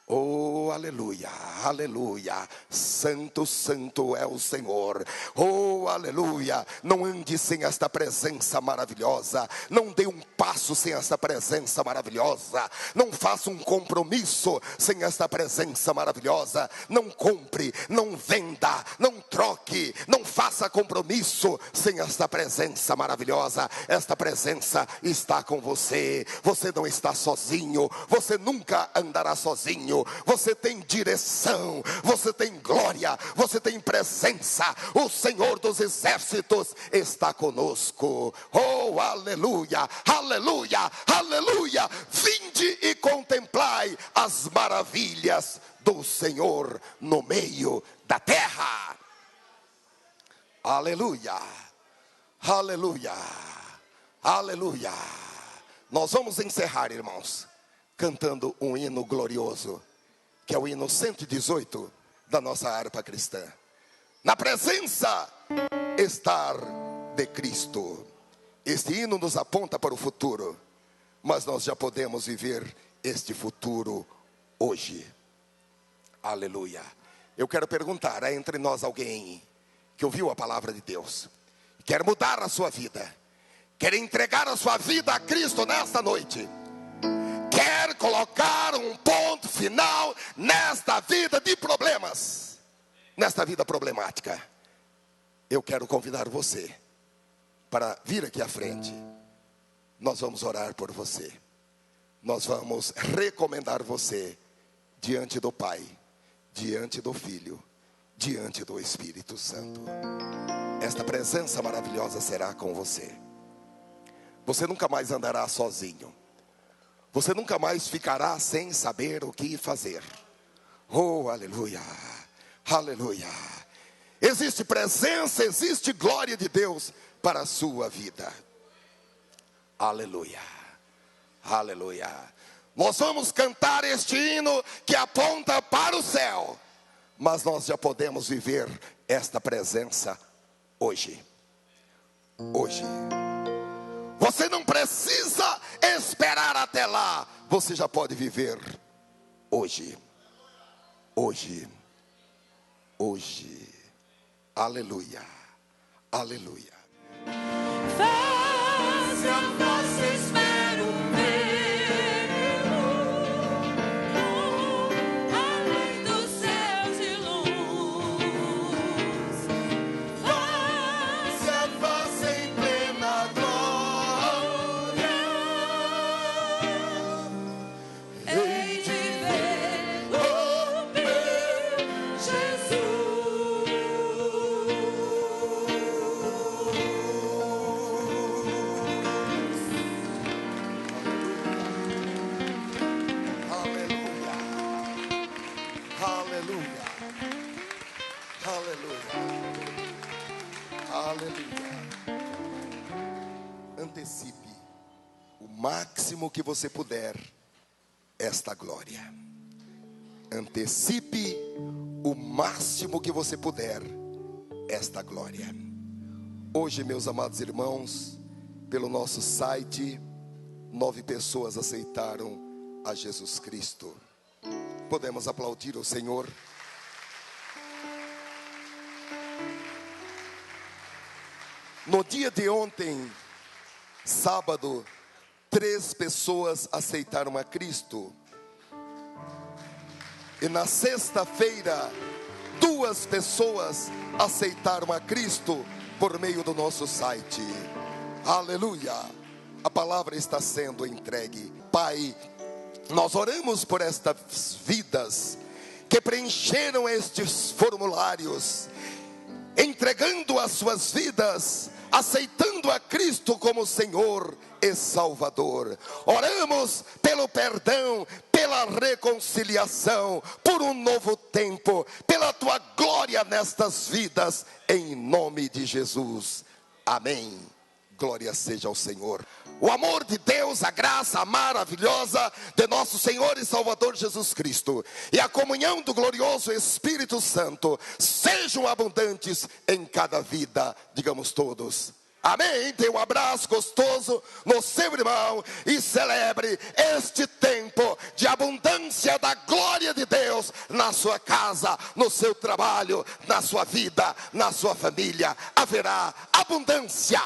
Oh, aleluia, aleluia. Santo, santo é o Senhor. Oh, aleluia. Não ande sem esta presença maravilhosa. Não dê um passo sem esta presença maravilhosa. Não faça um compromisso sem esta presença maravilhosa. Não compre, não venda, não troque, não faça compromisso sem esta presença maravilhosa. Esta presença está com você. Você não está sozinho. Você nunca andará sozinho. Você tem direção, você tem glória, você tem presença. O Senhor dos exércitos está conosco. Oh, aleluia, aleluia, aleluia. Vinde e contemplai as maravilhas do Senhor no meio da terra. Aleluia, aleluia, aleluia. Nós vamos encerrar, irmãos, cantando um hino glorioso, que é o hino 118 da nossa harpa cristã. Na presença estar de Cristo. Este hino nos aponta para o futuro, mas nós já podemos viver este futuro hoje. Aleluia. Eu quero perguntar, há entre nós alguém que ouviu a palavra de Deus, quer mudar a sua vida, quer entregar a sua vida a Cristo nesta noite, quer colocar um ponto final nesta vida de problemas, nesta vida problemática? Eu quero convidar você para vir aqui à frente. Nós vamos orar por você. Nós vamos recomendar você diante do Pai, diante do Filho, diante do Espírito Santo. Esta presença maravilhosa será com você. Você nunca mais andará sozinho. Você nunca mais ficará sem saber o que fazer. Oh, aleluia, aleluia. Existe presença, existe glória de Deus para a sua vida. Aleluia, aleluia. Nós vamos cantar este hino que aponta para o céu, mas nós já podemos viver esta presença hoje. Hoje. Você não precisa esperar até lá. Você já pode viver hoje. Hoje. Hoje. Aleluia. Aleluia. Faça a vossa espera além dos céus e luz. Faça a vossa em plena glória. Hei de ver o meu Jesus. Aleluia. Aleluia. Aleluia. Aleluia. Antecipe o máximo que você puder esta glória. Antecipe o máximo que você puder esta glória. Hoje, meus amados irmãos, pelo nosso site, 9 pessoas aceitaram a Jesus Cristo. Podemos aplaudir o Senhor. No dia de ontem, sábado, 3 pessoas aceitaram a Cristo. E na sexta-feira, 2 pessoas aceitaram a Cristo por meio do nosso site. Aleluia! A palavra está sendo entregue. Pai, nós oramos por estas vidas que preencheram estes formulários, entregando as suas vidas, aceitando a Cristo como Senhor e Salvador. Oramos pelo perdão, pela reconciliação, por um novo tempo, pela tua glória nestas vidas, em nome de Jesus. Amém. Glória seja ao Senhor. O amor de Deus, a graça maravilhosa de nosso Senhor e Salvador Jesus Cristo e a comunhão do glorioso Espírito Santo sejam abundantes em cada vida. Digamos todos amém. Dê um abraço gostoso no seu irmão e celebre este tempo de abundância da glória de Deus na sua casa, no seu trabalho, na sua vida, na sua família. Haverá abundância.